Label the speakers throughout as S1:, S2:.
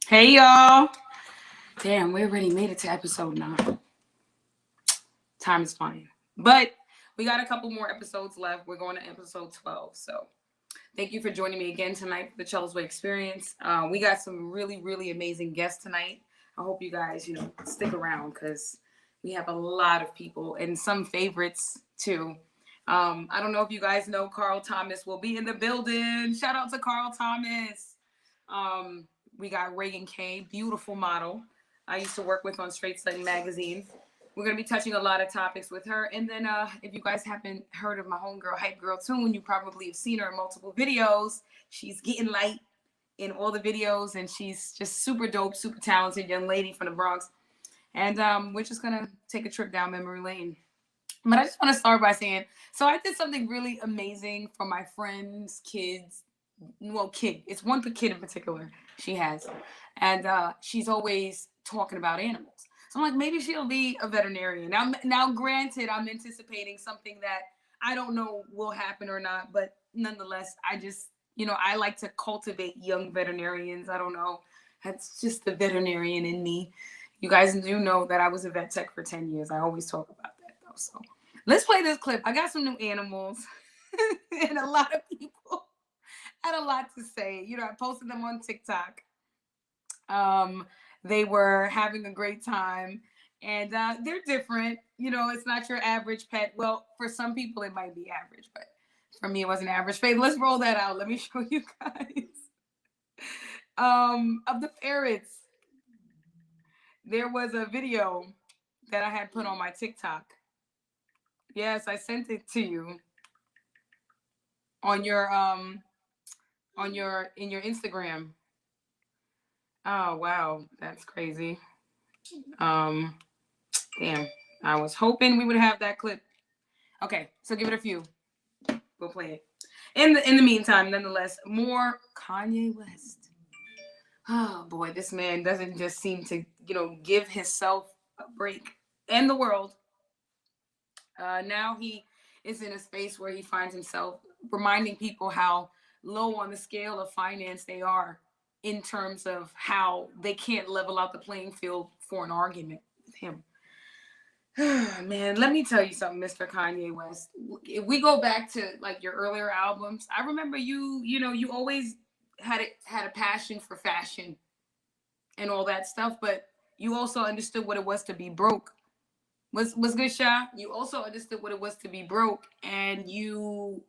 S1: Hey y'all. Damn, we already made it to episode 9. Time is flying. But we got a couple more episodes left. We're going to episode 12. So thank you for joining me again tonight for the Chella's Way Experience. We got some really, really amazing guests tonight. I hope you guys, stick around because we have a lot of people and some favorites too. I don't know if you guys know Carl Thomas will be in the building. Shout out to Carl Thomas. We got Regan K, beautiful model. I used to work with on Straight Slaying magazine. We're gonna be touching a lot of topics with her. And then if you guys haven't heard of my homegirl Hypegirltune, you probably have seen her in multiple videos. She's getting light in all the videos, and she's just super dope, super talented young lady from the Bronx. And we're just gonna take a trip down memory lane. But I just want to start by saying, so I did something really amazing for my friends, kids. Well, kid. It's one kid in particular she has. And she's always talking about animals. So I'm like, maybe she'll be a veterinarian. Now, granted, I'm anticipating something that I don't know will happen or not. But nonetheless, I just, I like to cultivate young veterinarians. I don't know. That's just the veterinarian in me. You guys do know that I was a vet tech for 10 years. I always talk about that, though. So let's play this clip. I got some new animals, and a lot of people had a lot to say. I posted them on TikTok. They were having a great time, and they're different. It's not your average pet. Well, for some people, it might be average, but for me, it wasn't average. Faith, let's roll that out. Let me show you guys. Of the ferrets, there was a video that I had put on my TikTok. Yes, I sent it to you on your in your Instagram. Oh wow, that's crazy. Um Damn. I was hoping we would have that clip. Okay, so give it a few. We'll play it. In the meantime, nonetheless, more Kanye West. Oh boy, this man doesn't just seem to, give himself a break and the world. Now he is in a space where he finds himself reminding people how low on the scale of finance they are in terms of how they can't level out the playing field for an argument with him. Man, let me tell you something, Mr. Kanye West. If we go back to like your earlier albums, I remember you always had a passion for fashion and all that stuff, but you also understood what it was to be broke. Was good, Sha? You also understood what it was to be broke, and you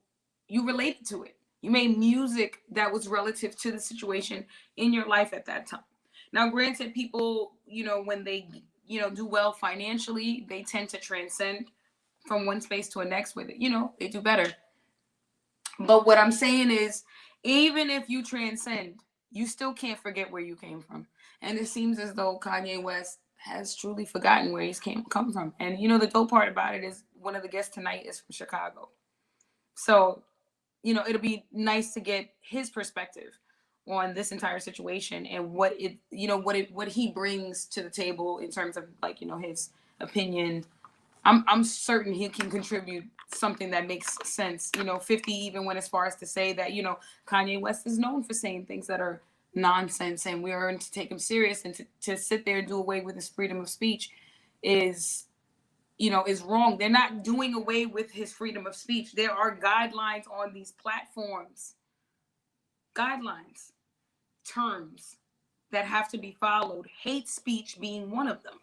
S1: related to it. You made music that was relative to the situation in your life at that time. Now, granted, people, when they, do well financially, they tend to transcend from one space to a next with it. They do better. But what I'm saying is, even if you transcend, you still can't forget where you came from. And it seems as though Kanye West has truly forgotten where he's come from. And the dope part about it is one of the guests tonight is from Chicago. So, it'll be nice to get his perspective on this entire situation and what he brings to the table in terms of like, his opinion. I'm certain he can contribute something that makes sense. 50 even went as far as to say that, Kanye West is known for saying things that are nonsense, and we are to take him serious, and to sit there and do away with his freedom of speech is is wrong. They're not doing away with his freedom of speech. There are guidelines on these platforms. Guidelines, terms that have to be followed, hate speech being one of them.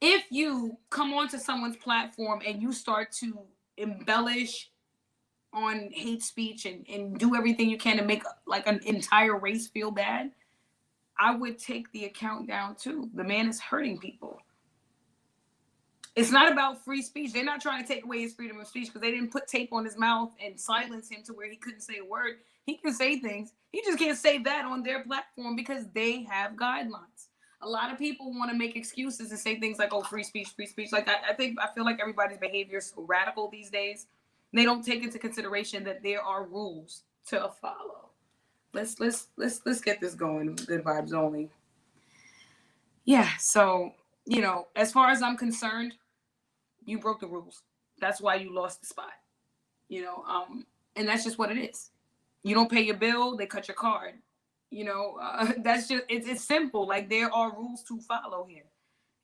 S1: If you come onto someone's platform and you start to embellish on hate speech and do everything you can to make like an entire race feel bad, I would take the account down too. The man is hurting people. It's not about free speech. They're not trying to take away his freedom of speech because they didn't put tape on his mouth and silence him to where he couldn't say a word. He can say things. He just can't say that on their platform because they have guidelines. A lot of people want to make excuses and say things like, "Oh, free speech, free speech." Like I feel like everybody's behavior is so radical these days. They don't take into consideration that there are rules to follow. Let's get this going. Good vibes only. Yeah. So as far as I'm concerned, you broke the rules. That's why you lost the spot. And that's just what it is. You don't pay your bill, they cut your card. That's just it's simple. Like there are rules to follow here,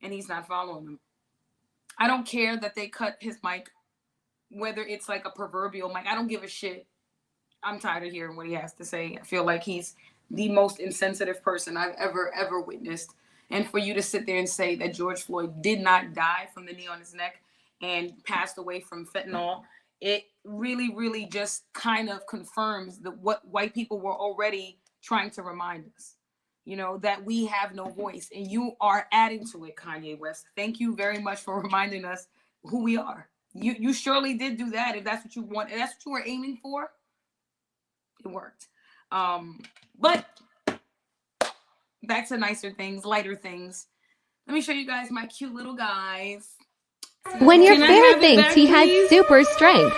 S1: and he's not following them. I don't care that they cut his mic, whether it's like a proverbial mic. I don't give a shit. I'm tired of hearing what he has to say. I feel like he's the most insensitive person I've ever witnessed. And for you to sit there and say that George Floyd did not die from the knee on his neck and passed away from fentanyl, it really, really just kind of confirms what white people were already trying to remind us. That we have no voice, and you are adding to it, Kanye West. Thank you very much for reminding us who we are. You surely did do that. If that's what you want, if that's what you were aiming for, it worked. But back to nicer things, lighter things. Let me show you guys my cute little guys.
S2: When your fair thinks he had super strength.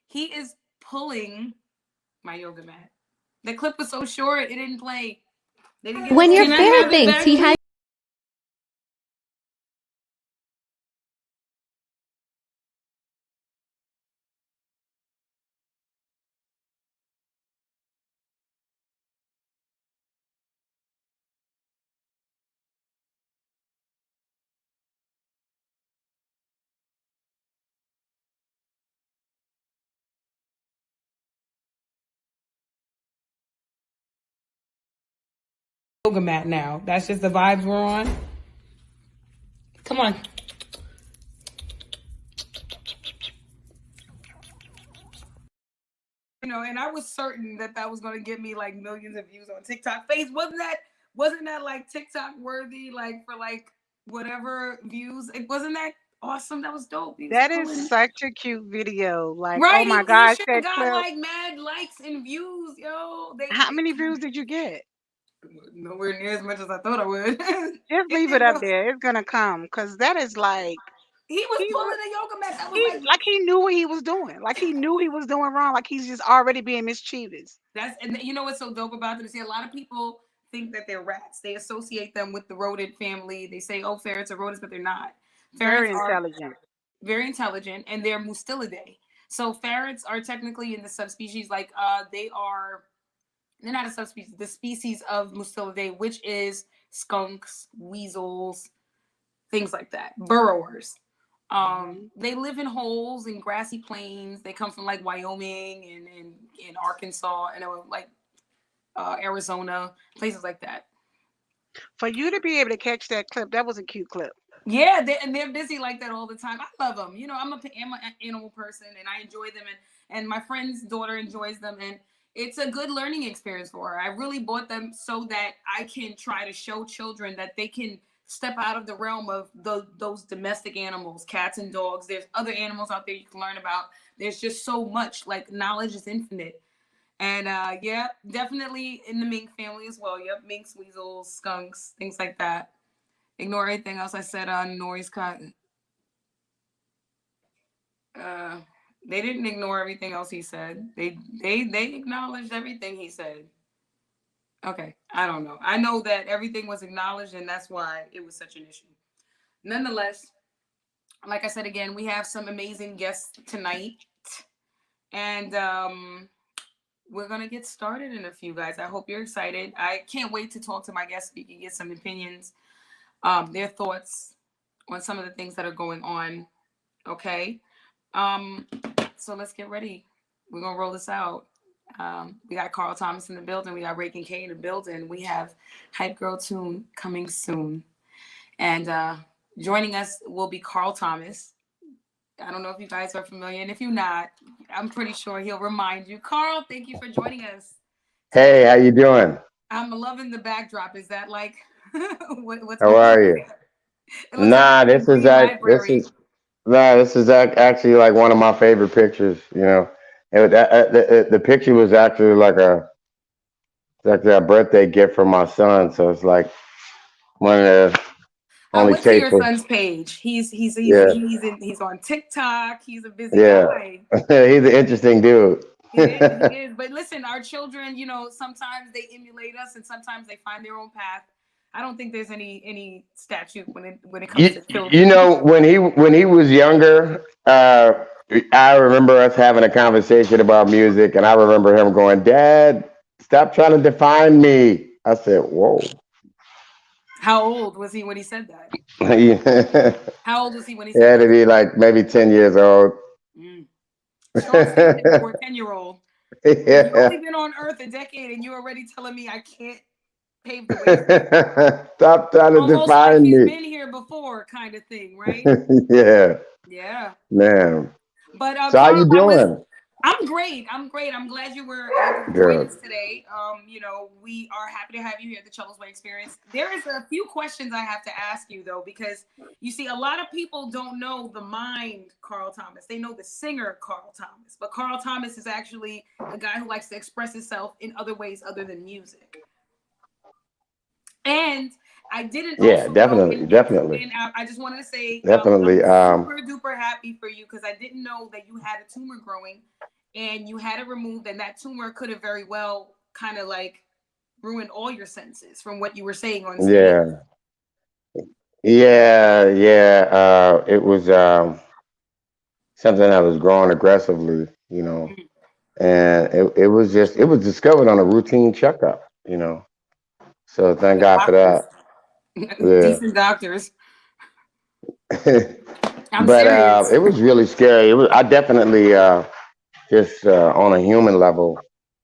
S1: He is pulling my yoga mat. The clip was so short, it didn't play. They didn't get
S2: when your fair thinks he had
S1: yoga mat now. That's just the vibes we're on. Come on. And I was certain that was going to get me like millions of views on TikTok. Wasn't that like TikTok worthy, like for like whatever views? It wasn't that awesome. That was dope.
S3: That is such a cute video. Like, oh
S1: right.
S3: my
S1: He
S3: gosh,
S1: should have
S3: that
S1: got
S3: clip.
S1: like mad likes and views, yo.
S3: How many views did you get?
S1: Nowhere near as much as I thought I would.
S3: Just leave it up there. It's gonna come because that is like
S1: he was pulling a yoga mat. That was
S3: like he knew what he was doing. Like he knew he was doing wrong. Like he's just already being mischievous.
S1: And you know what's so dope about them? See, a lot of people think that they're rats. They associate them with the rodent family. They say, "Oh, ferrets are rodents," but they're not.
S3: Very intelligent.
S1: Very intelligent, and they're Mustelidae. So ferrets are technically in the subspecies. Like they're not a subspecies. The species of Mustelidae, which is skunks, weasels, things like that, burrowers. They live in holes in grassy plains. They come from like Wyoming and Arkansas and like Arizona, places like that.
S3: For you to be able to catch that clip, that was a cute clip.
S1: Yeah, they're busy like that all the time. I love them. I'm an animal person, and I enjoy them, and my friend's daughter enjoys them, and it's a good learning experience for her. I really bought them so that I can try to show children that they can step out of the realm of those domestic animals, cats and dogs. There's other animals out there you can learn about. There's just so much. Like, knowledge is infinite. And yeah, definitely in the mink family as well. Yep, minks, weasels, skunks, things like that. Ignore anything else I said on Nori's cotton. They didn't ignore everything else he said. They acknowledged everything he said. Okay, I don't know. I know that everything was acknowledged, and that's why it was such an issue. Nonetheless, like I said again, we have some amazing guests tonight, and we're gonna get started in a few, guys. I hope you're excited. I can't wait to talk to my guests so you can get some opinions, their thoughts on some of the things that are going on. Okay, so let's get ready. We're gonna roll this out. We got Carl Thomas in the building. We got Regan K in the building. We have Hypegirltune coming soon, and joining us will be Carl Thomas. I don't know if you guys are familiar, and if you're not, I'm pretty sure he'll remind you. Carl, thank you for joining us.
S4: Hey, how you doing?
S1: I'm loving the backdrop. Is that like what's
S4: How are you? Nah,
S1: like
S4: this is actually like one of my favorite pictures. The picture was actually like a birthday gift from my son. So it's like one of the
S1: I
S4: only
S1: went to your
S4: tasteful.
S1: son's page. He's
S4: Yeah.
S1: he's on TikTok. He's a busy
S4: Yeah.
S1: guy.
S4: He's an interesting dude.
S1: He is. But listen, our children, sometimes they emulate us, and sometimes they find their own path. I don't think there's any statute when it comes to children.
S4: When he was younger, I remember us having a conversation about music, and I remember him going, "Dad, Stop trying to define me. I said, whoa.
S1: How old was he when he said that?
S4: Yeah.
S1: How old was he when he
S4: He
S1: said
S4: had to
S1: that?
S4: be like maybe 10 years old.
S1: Mm. Strong statement for a 10-year-old. Like, you
S4: Yeah.
S1: only been on Earth a decade, and you're already telling me I can't pave the way for you.
S4: Stop trying to
S1: Almost like
S4: define
S1: he's
S4: me.
S1: been here before, kind of thing, right?
S4: Yeah,
S1: Yeah.
S4: man.
S1: But
S4: So how
S1: Carl
S4: you
S1: Thomas,
S4: doing?
S1: I'm great. I'm great. I'm glad you were able to join
S4: Good.
S1: us today. We are happy to have you here at the Chella's Way Experience. There is a few questions I have to ask you though, because you see, a lot of people don't know the mind Carl Thomas. They know the singer Carl Thomas, but Carl Thomas is actually a guy who likes to express himself in other ways other than music. And I didn't
S4: Yeah,
S1: also know,
S4: definitely, definitely,
S1: and I just wanted to say I'm
S4: definitely.
S1: super duper happy for you because I didn't know that you had a tumor growing and you had it removed, and that tumor could have very well kind of like ruined all your senses from what you were saying on stage.
S4: Yeah, yeah. It was something that was growing aggressively, and it was discovered on a routine checkup, So thank God for
S1: Doctors,
S4: that. Yeah.
S1: decent doctors. I'm
S4: But
S1: serious.
S4: it was really scary. It was. I definitely just on a human level,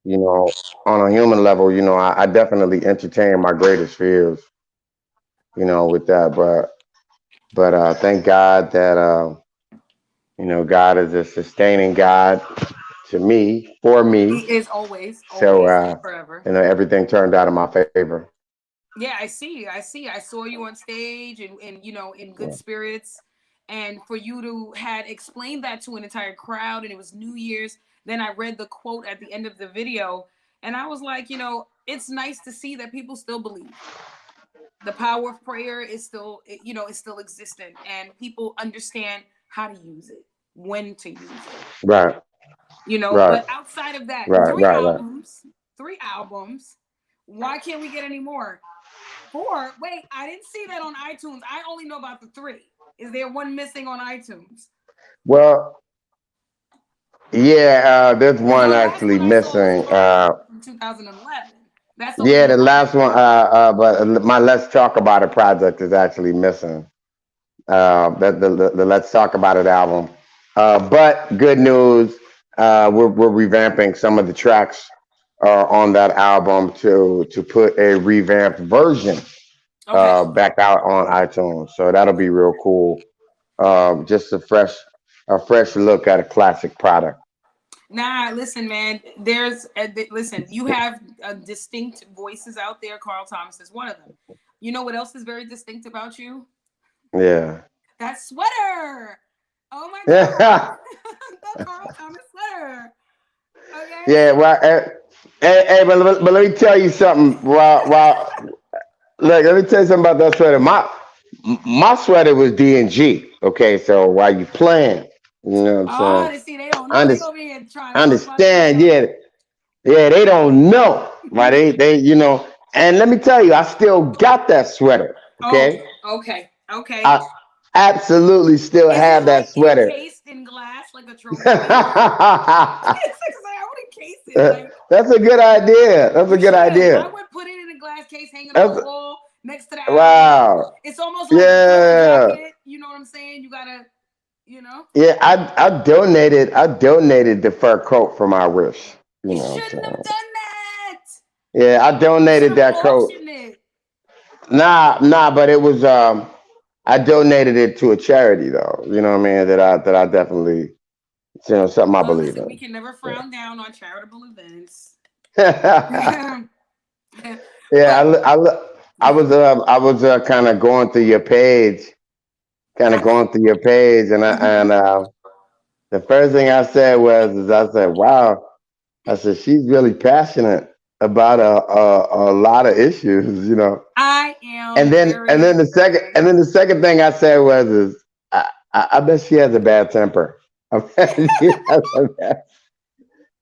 S4: you know, I definitely entertain my greatest fears, with that. But thank God that God is a sustaining God to me, for
S1: He
S4: me.
S1: is always,
S4: So
S1: always, and forever.
S4: everything turned out in my favor.
S1: Yeah, I see. I see. I saw you on stage and in good spirits. And for you to had explained that to an entire crowd and it was New Year's, then I read the quote at the end of the video and I was like, it's nice to see that people still believe. The power of prayer is still, is still existent and people understand how to use it, when to use it.
S4: Right, right,
S1: But outside of that,
S4: right,
S1: three
S4: right, right.
S1: albums, three albums. Why can't we get any more? Four? Wait, I didn't see that on iTunes. I only know about the three. Is there one missing on iTunes?
S4: Well, yeah, there's
S1: Because
S4: one
S1: the last
S4: actually
S1: one I saw was
S4: missing.
S1: Carl from 2011. That's the only
S4: Yeah,
S1: one
S4: the
S1: I have.
S4: last one, but my Let's Talk About It project is actually missing. The Let's Talk About It album. But good news, we're revamping some of the tracks on that album to put a revamped version
S1: Okay.
S4: back out on iTunes. So that'll be real cool. Just a fresh look at a classic product.
S1: Nah, listen, man. Listen. You have distinct voices out there. Carl Thomas is one of them. You know what else is very distinct about you?
S4: Yeah.
S1: That sweater. Oh my God,
S4: Yeah.
S1: the Carl Thomas sweater. Okay,
S4: Yeah.
S1: so
S4: Well, but let me tell you something. Look, let me tell you something about that sweater. My sweater was D&G. Okay, so while you playing, you know what I'm
S1: oh,
S4: saying?
S1: they see they don't
S4: I
S1: know. They
S4: under-
S1: over here trying to talk about
S4: understand.
S1: themselves.
S4: Yeah, yeah. They don't know, right? They. And let me tell you, I still got that sweater.
S1: Oh,
S4: Okay,
S1: okay, okay.
S4: I absolutely still
S1: Is it
S4: have that
S1: like
S4: sweater.
S1: encased in glass like a trophy case?
S4: That's
S1: It's like I would encase it. Like
S4: a good idea. That's a
S1: you
S4: good
S1: should. I
S4: idea.
S1: would put it in a glass case hanging on the
S4: That's
S1: wall next to the album.
S4: wow.
S1: It's almost like the leather
S4: Yeah.
S1: jacket. You know what I'm saying? You gotta, you know.
S4: Yeah, I donated the fur coat from my wish. You
S1: You
S4: know what I'm
S1: shouldn't have
S4: saying?
S1: done that.
S4: Yeah, I
S1: You should
S4: donated
S1: have
S4: that coat.
S1: auctioned it.
S4: Nah, but it was I donated it to a charity though. You know what I mean? That I definitely something I
S1: Well,
S4: believe
S1: listen, we
S4: in.
S1: can never frown down on charitable events.
S4: Yeah. Yeah,
S1: But
S4: I was kind of going through your page, and the first thing I said was, I said, "Wow." I said, "She's really passionate about a lot of issues."
S1: I
S4: And
S1: am
S4: then and then
S1: very,
S4: the second
S1: very.
S4: and then the second thing I said was, is I bet she has a bad temper. I bet she has a bad.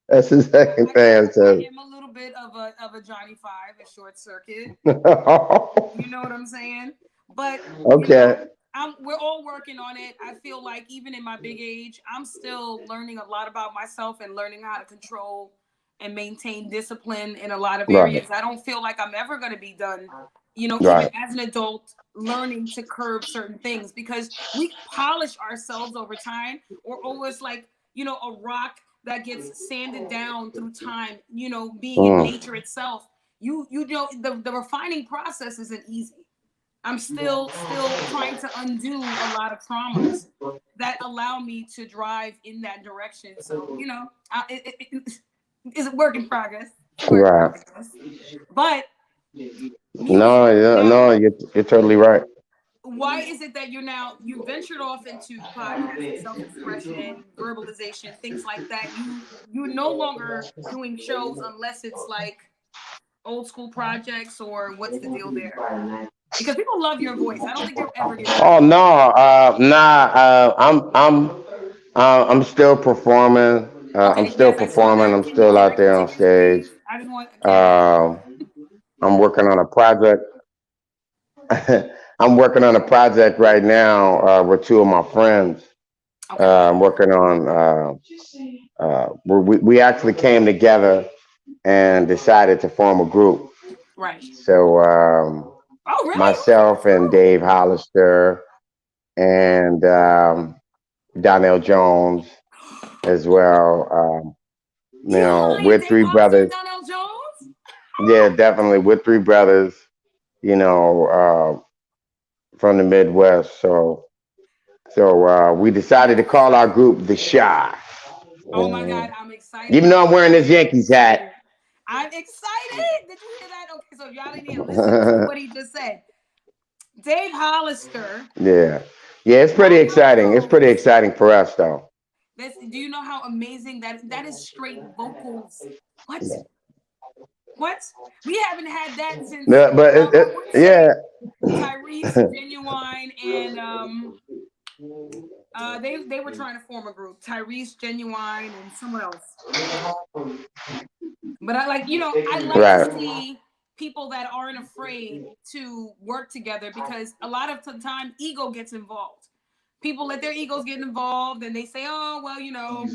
S4: That's the second thing I
S1: I
S4: said.
S1: am a little bit of a Johnny Five, a short circuit. You know what I'm saying? But
S4: Okay.
S1: we're all working on it. I feel like even in my big age, I'm still learning a lot about myself and learning how to control and maintain discipline in a lot of
S4: Right.
S1: areas. I don't feel like I'm ever going to be done, you know, even
S4: Right.
S1: as an adult, learning to curb certain things because we polish ourselves over time, or always like, you know, a rock that gets sanded down through time, you know, being in
S4: Mm.
S1: nature itself. You know, the refining process isn't easy. I'm still trying to undo a lot of traumas that allow me to drive in that direction. So, you know, it's a work in progress. It's a work in
S4: Right.
S1: progress. But
S4: No,
S1: music
S4: yeah,
S1: now,
S4: no, you're totally right.
S1: why is it that you ventured off into podcasting, self-expression, verbalization, things like that? You're no longer doing shows unless it's like old school projects, or what's the deal there? Because people love your voice. I don't think you'll ever get
S4: Oh
S1: tired.
S4: no, nah. I'm still performing. I'm
S1: Okay,
S4: still
S1: yes, I saw
S4: performing.
S1: that.
S4: I'm still
S1: Can I
S4: out
S1: get
S4: there on
S1: tickets,
S4: stage.
S1: please? I just want. Can I get tickets?
S4: Um, I'm working on a project. I'm working on a project right now with two of my friends.
S1: Okay,
S4: I'm working on. We actually came together and decided to form a group.
S1: right.
S4: So
S1: Oh, really? Who's in
S4: myself
S1: this
S4: and
S1: group?
S4: Dave Hollister and Donnell Jones as well.
S1: You lying,
S4: we're
S1: Dave
S4: three
S1: Hollister and
S4: brothers.
S1: Donnell Jones?
S4: Yeah, definitely. We're three brothers, you know, from the Midwest. So we decided to call our group the Shy.
S1: Oh my
S4: Mhm.
S1: God, I'm excited.
S4: Even
S1: Oh
S4: though I'm
S1: my
S4: wearing
S1: God,
S4: this
S1: I'm
S4: Yankees hat.
S1: excited. I'm excited. Did you hear that? Okay, so y'all didn't hear. Listen to what he just said. Dave Hollister,
S4: Yeah. Yeah, it's pretty
S1: Donnell
S4: exciting. It's pretty
S1: Jones.
S4: exciting for us though.
S1: Do you know how amazing that is? Straight vocals. What? What? We haven't had that since.
S4: No, but
S1: I would
S4: yeah.
S1: say Tyrese, Genuine, and they were trying to form a group. Tyrese, Genuine, and someone else. But I like, you know, I like to
S4: Right.
S1: see people that aren't afraid to work together because a lot of the time ego gets involved. People let their egos get involved and they say, oh, well, you know,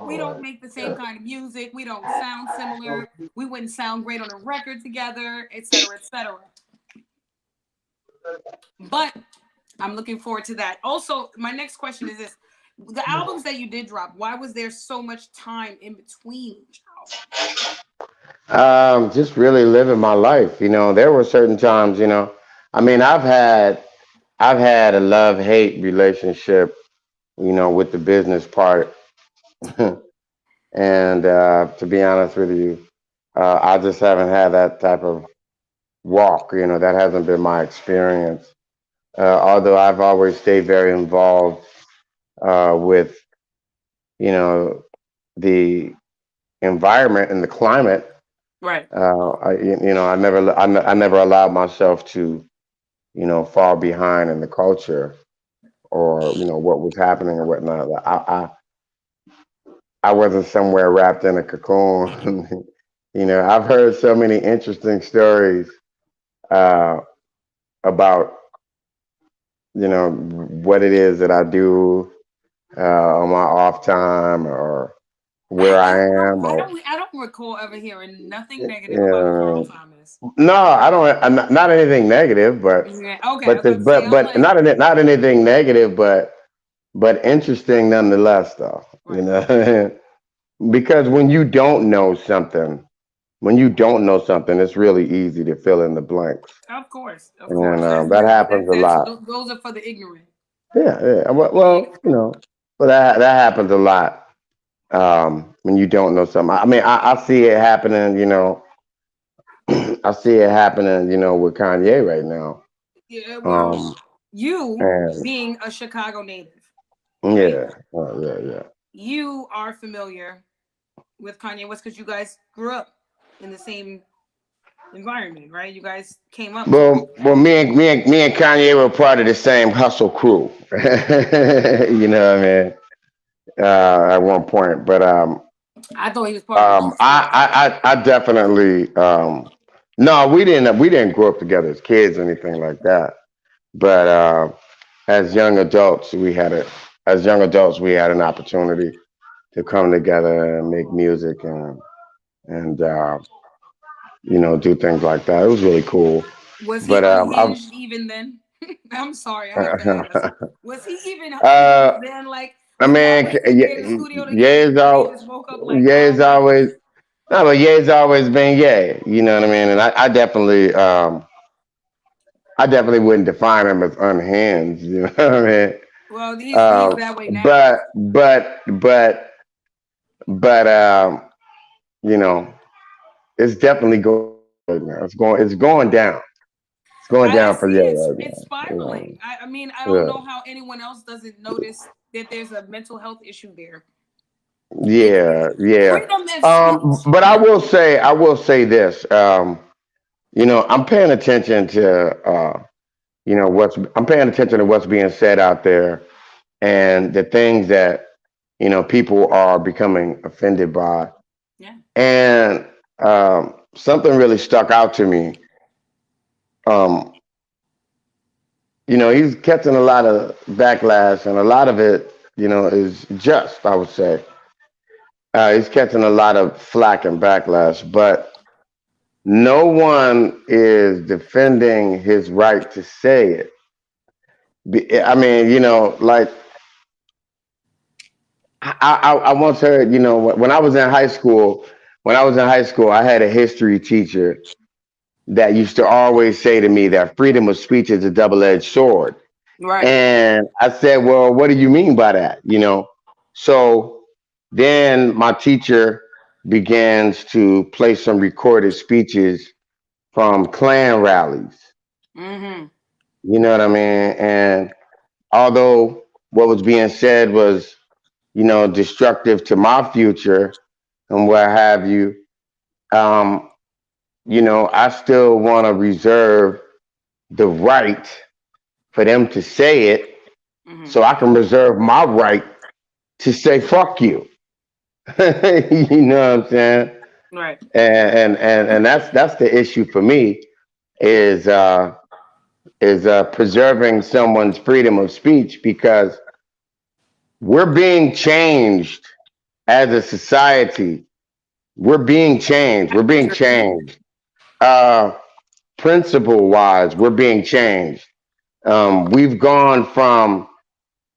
S1: we don't make the same kind of music. We don't sound similar. We wouldn't sound great on a record together, et cetera, et cetera. But I'm looking forward to that. Also, my next question is this. The albums that you did drop, why was there so much time in between each album?
S4: Just really living my life. There were certain times, I mean, I've had a love hate relationship, with the business part. And to be honest with you, I just haven't had that type of walk. That hasn't been my experience. Although I've always stayed very involved with, you know, the environment and the climate.
S1: Right.
S4: I never allowed myself to, fall behind in the culture or, what was happening and whatnot. I wasn't somewhere wrapped in a cocoon. I've heard so many interesting stories uh, about, what it is that I do on my off time or where I am or,
S1: I don't recall ever hearing nothing negative about Carl
S4: you
S1: Thomas.
S4: no, I don't, not anything negative,
S1: Yeah, okay, I
S4: but
S1: was about to say, I'm
S4: but
S1: like,
S4: not anything negative, but interesting nonetheless, though.
S1: right.
S4: Because when you don't know something, it's really easy to fill in the blanks,
S1: Of
S4: and
S1: course, that's
S4: that
S1: real.
S4: happens a lot.
S1: Those are for the ignorant.
S4: Yeah, yeah.
S1: Those are
S4: Well,
S1: for the ignorant.
S4: but that happens a lot when you don't know something. I mean, I see it happening. I see it happening. With Kanye right now.
S1: Yeah, well,
S4: Um,
S1: you
S4: and
S1: being a Chicago native, right?
S4: yeah, yeah, yeah.
S1: You are familiar with Kanye West because you guys grew up in the same environment, right? You guys came up together.
S4: Well, me and Kanye were part of the same hustle crew. You know what I mean? At one point, but
S1: I thought he was part of the Beach Boys.
S4: I definitely no, we didn't grow up together as kids or anything like that. But as young adults, we had an opportunity to come together and make music, and and do things like that. It was really cool.
S1: Was he
S4: But
S1: unhinged even then? I'm sorry, I have to ask. Was he even
S4: uh,
S1: unhinged then? Like,
S4: I
S1: was he
S4: mean,
S1: always thinking in the studio together,
S4: Ye's
S1: and then they
S4: all,
S1: just woke up like,
S4: Ye's
S1: oh, why don't
S4: always
S1: we?
S4: no, but Ye's always been Ye. You know what I mean? And I definitely wouldn't define him as unhinged. You know what I mean?
S1: Well, he's that way now.
S4: But you know, it's definitely going down right now. It's going down. It's going
S1: I
S4: down for
S1: see
S4: Ye
S1: it's
S4: right
S1: it's
S4: now.
S1: spiraling. I mean, I don't
S4: Yeah,
S1: know how anyone else doesn't notice that there's a mental health issue there. It's
S4: yeah, yeah.
S1: freedom of speech.
S4: But I will say this. I'm paying attention to I'm paying attention to what's being said out there and the things that people are becoming offended by.
S1: Yeah.
S4: And something really stuck out to me. Um, he's catching a lot of backlash, and a lot of it, is just, I would say. He's catching a lot of flack and backlash, but no one is defending his right to say it. I mean, like I once heard, when I was in high school, I had a history teacher that used to always say to me that freedom of speech is a double-edged sword.
S1: Right.
S4: And I said, well, what do you mean by that? So then my teacher begins to play some recorded speeches from Klan rallies.
S1: Mm-hmm.
S4: You know what I mean? And although what was being said was, destructive to my future and what have you, um, I still want to reserve the right for them to say it
S1: Mm-hmm.
S4: so I can reserve my right to say fuck you. You know what I'm saying?
S1: Right.
S4: And that's the issue for me is preserving someone's freedom of speech because we're being changed as a society. We're being changed. We're being changed. Uh, Principle wise, we're being changed. We've gone from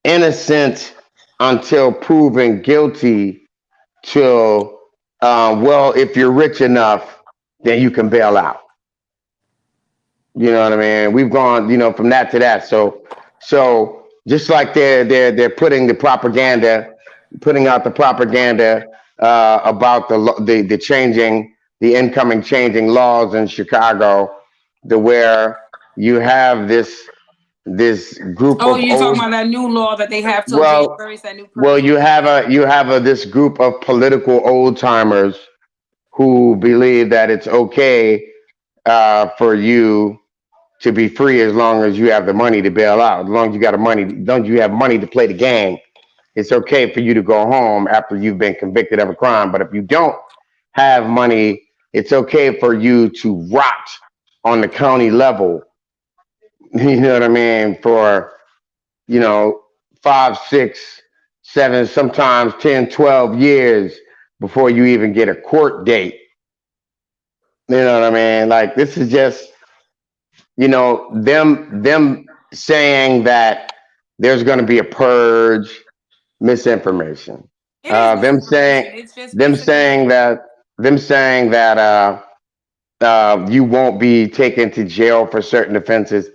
S4: innocent until proven guilty to, well, if you're rich enough, then you can bail out. You know what I mean? We've gone, from that to that. So just like they're putting out the propaganda about the changing, the incoming changing laws in Chicago, to where you have this group
S1: Oh,
S4: of
S1: you're talking
S4: old,
S1: about that new law that they have till
S4: well,
S1: January, is that new
S4: well,
S1: purge law?
S4: you have this group of political old timers who believe that it's okay for you to be free as long as you have the money to bail out. As long as you got the money, as long as you have money to play the game, it's okay for you to go home after you've been convicted of a crime. But if you don't have money, it's okay for you to rot on the county level. You know what I mean? For, you know, 5, 6, 7, sometimes 10, 12 years before you even get a court date. You know what I mean? Like this is just, them saying that there's going to be a purge, misinformation.
S1: It is
S4: Them saying
S1: misinformation. It's just
S4: them
S1: basically
S4: saying that them saying that you won't be taken to jail for certain offenses.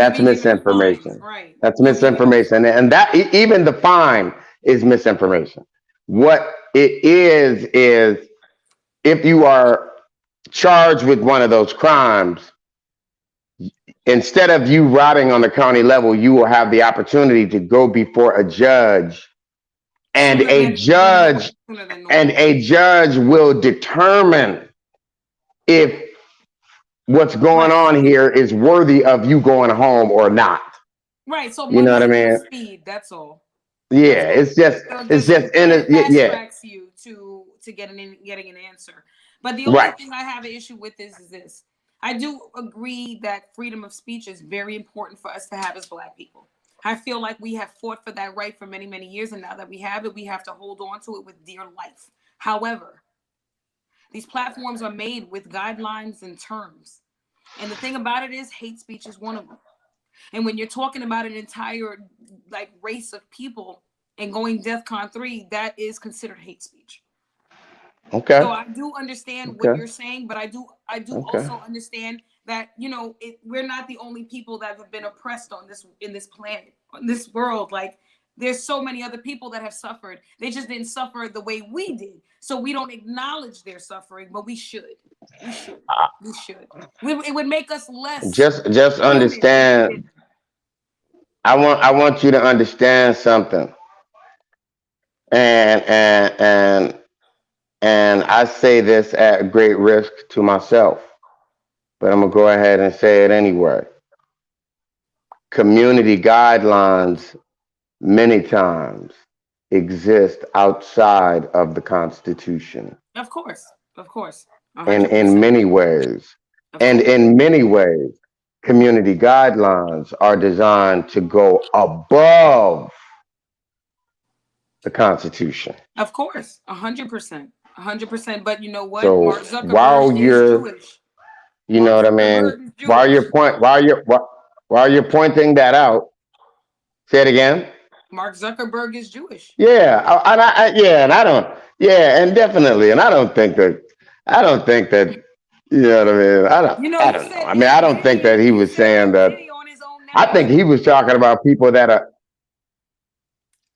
S1: you'll
S4: That's
S1: be given a fine,
S4: misinformation.
S1: right?
S4: That's
S1: You'll be given a
S4: misinformation, and that even the fine is misinformation. What it is if you are charged with one of those crimes, instead of you rotting on the county level, you will have the opportunity to go before a judge, and
S1: sooner sooner than normal.
S4: a judge will determine if what's going
S1: Right.
S4: on here is worthy of you going home or not.
S1: Right. So
S4: You know what I
S1: money and
S4: mean?
S1: speed. That's all. That's
S4: Yeah,
S1: all. So just it fast
S4: yeah,
S1: tracks you to getting an answer. But the only
S4: right.
S1: thing I have an issue with is this. I do agree that freedom of speech is very important for us to have as Black people. I feel like we have fought for that right for many, many years, and now that we have it, we have to hold on to it with dear life. However, These platforms are made with guidelines and terms. And the thing about it is hate speech is one of them. And when you're talking about an entire like race of people and going DEFCON 3, that is considered hate speech.
S4: Okay.
S1: So I do understand what you're saying, but I do also understand that, you know, we're not the only people that have been oppressed on this planet, on this world. Like there's so many other people that have suffered. They just didn't suffer the way we did. So we don't acknowledge their suffering, but we should. We should. We should. It would make us less.
S4: Just understand. I want you to understand something. And I say this at great risk to myself, but I'm gonna go ahead and say it anyway. Community guidelines many times exist outside of the Constitution.
S1: Of course.
S4: 100%. In many ways. And in many ways, community guidelines are designed to go above the Constitution.
S1: Of course, 100%. 100%. But you know what?
S4: So
S1: Mark Zuckerberg is Jewish.
S4: You know what I mean? While you're pointing that out, say it again.
S1: Mark Zuckerberg is Jewish.
S4: Yeah, and definitely, and I don't think that, you know what I mean? I don't know. I mean, I don't think that he was saying that. I think he was talking about people that are.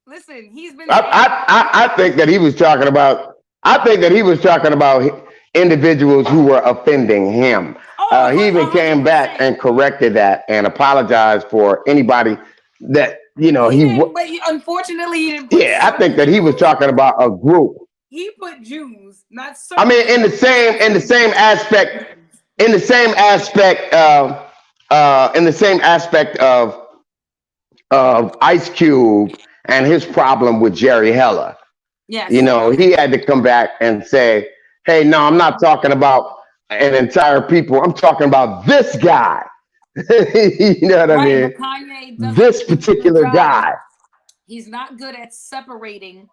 S1: Listen, he's been.
S4: I think that he was talking about. I think that he was talking about individuals who were offending him. He even came back and corrected that and apologized for anybody that, you know,
S1: but unfortunately he didn't.
S4: I think that he was talking about a group.
S1: He put Jews, not.
S4: I mean, in the same aspect of Ice Cube and his problem with Jerry Heller.
S1: Yes.
S4: You know, he had to come back and say, hey, no, I'm not talking about an entire people. I'm talking about this guy. You know what I mean? This particular guy.
S1: He's not good at separating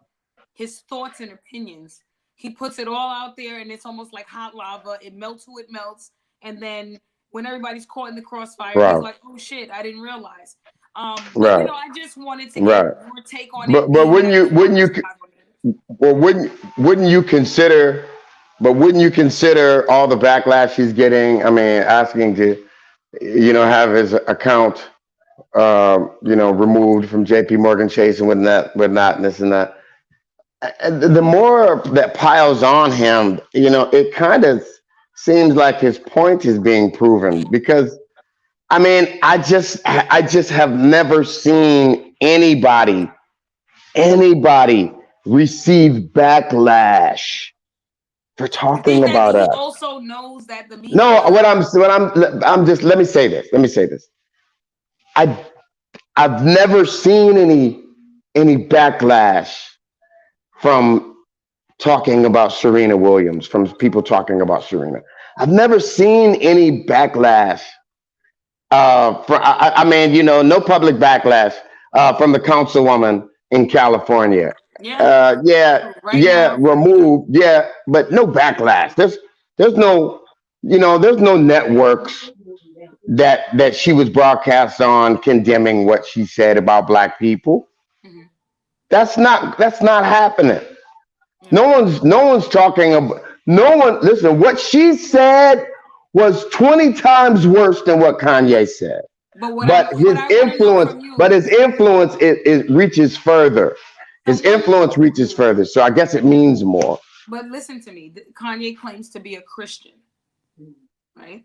S1: his thoughts and opinions. He puts it all out there and it's almost like hot lava. It melts who it melts. And then when everybody's caught in the crossfire, he's like, oh shit, I didn't realize. But, you know, I just wanted to get your take on it.
S4: But wouldn't you consider all the backlash he's getting? I mean, asking to, you know, have his account, you know, removed from JP Morgan Chase and whatnot, and this and that. The more that piles on him, you know, it kind of seems like his point is being proven, because I mean, I just have never seen anybody receive backlash for talking about us.
S1: He also knows that the media.
S4: No, I'm just, let me say this. I've never seen any backlash from talking about Serena Williams, from people talking about Serena. I've never seen any backlash. I mean, you know, no public backlash from the councilwoman in California. Removed. Yeah, but no backlash. There's no, you know, there's no networks that she was broadcast on condemning what she said about black people. Mm-hmm. That's not happening. No one's talking about, listen, what she said was 20 times worse than what Kanye said. But his influence it reaches further. His influence reaches further. So I guess it means more.
S1: But listen to me. Kanye claims to be a Christian, right?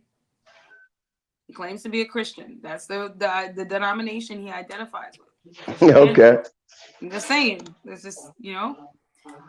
S1: He claims to be a Christian. That's the denomination he identifies with.
S4: Okay.
S1: I'm just saying. There's just, you know.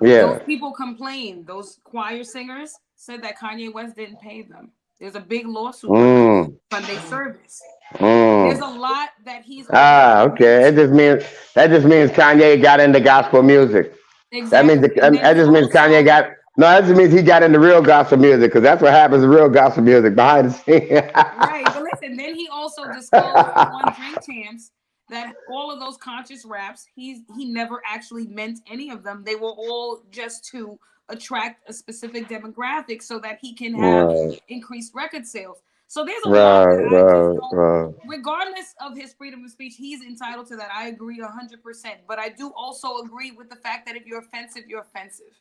S4: Yeah.
S1: Those people complained. Those choir singers said that Kanye West didn't pay them. There's a big lawsuit on Sunday service. There's a lot that he's.
S4: Okay. That just means Kanye got into gospel music.
S1: Exactly.
S4: That just means Kanye got. No, that just means he got into real gospel music, because that's what happens in real gospel music behind the scenes.
S1: Right, but listen. Then he also disclosed on Drink Champs that all of those conscious raps, he never actually meant any of them. They were all just to attract a specific demographic so that he can have
S4: Right,
S1: increased record sales. So there's a lot
S4: right,
S1: that I just
S4: right,
S1: don't,
S4: right,
S1: regardless of his freedom of speech, he's entitled to that. I agree 100%. But I do also agree with the fact that if you're offensive, you're offensive.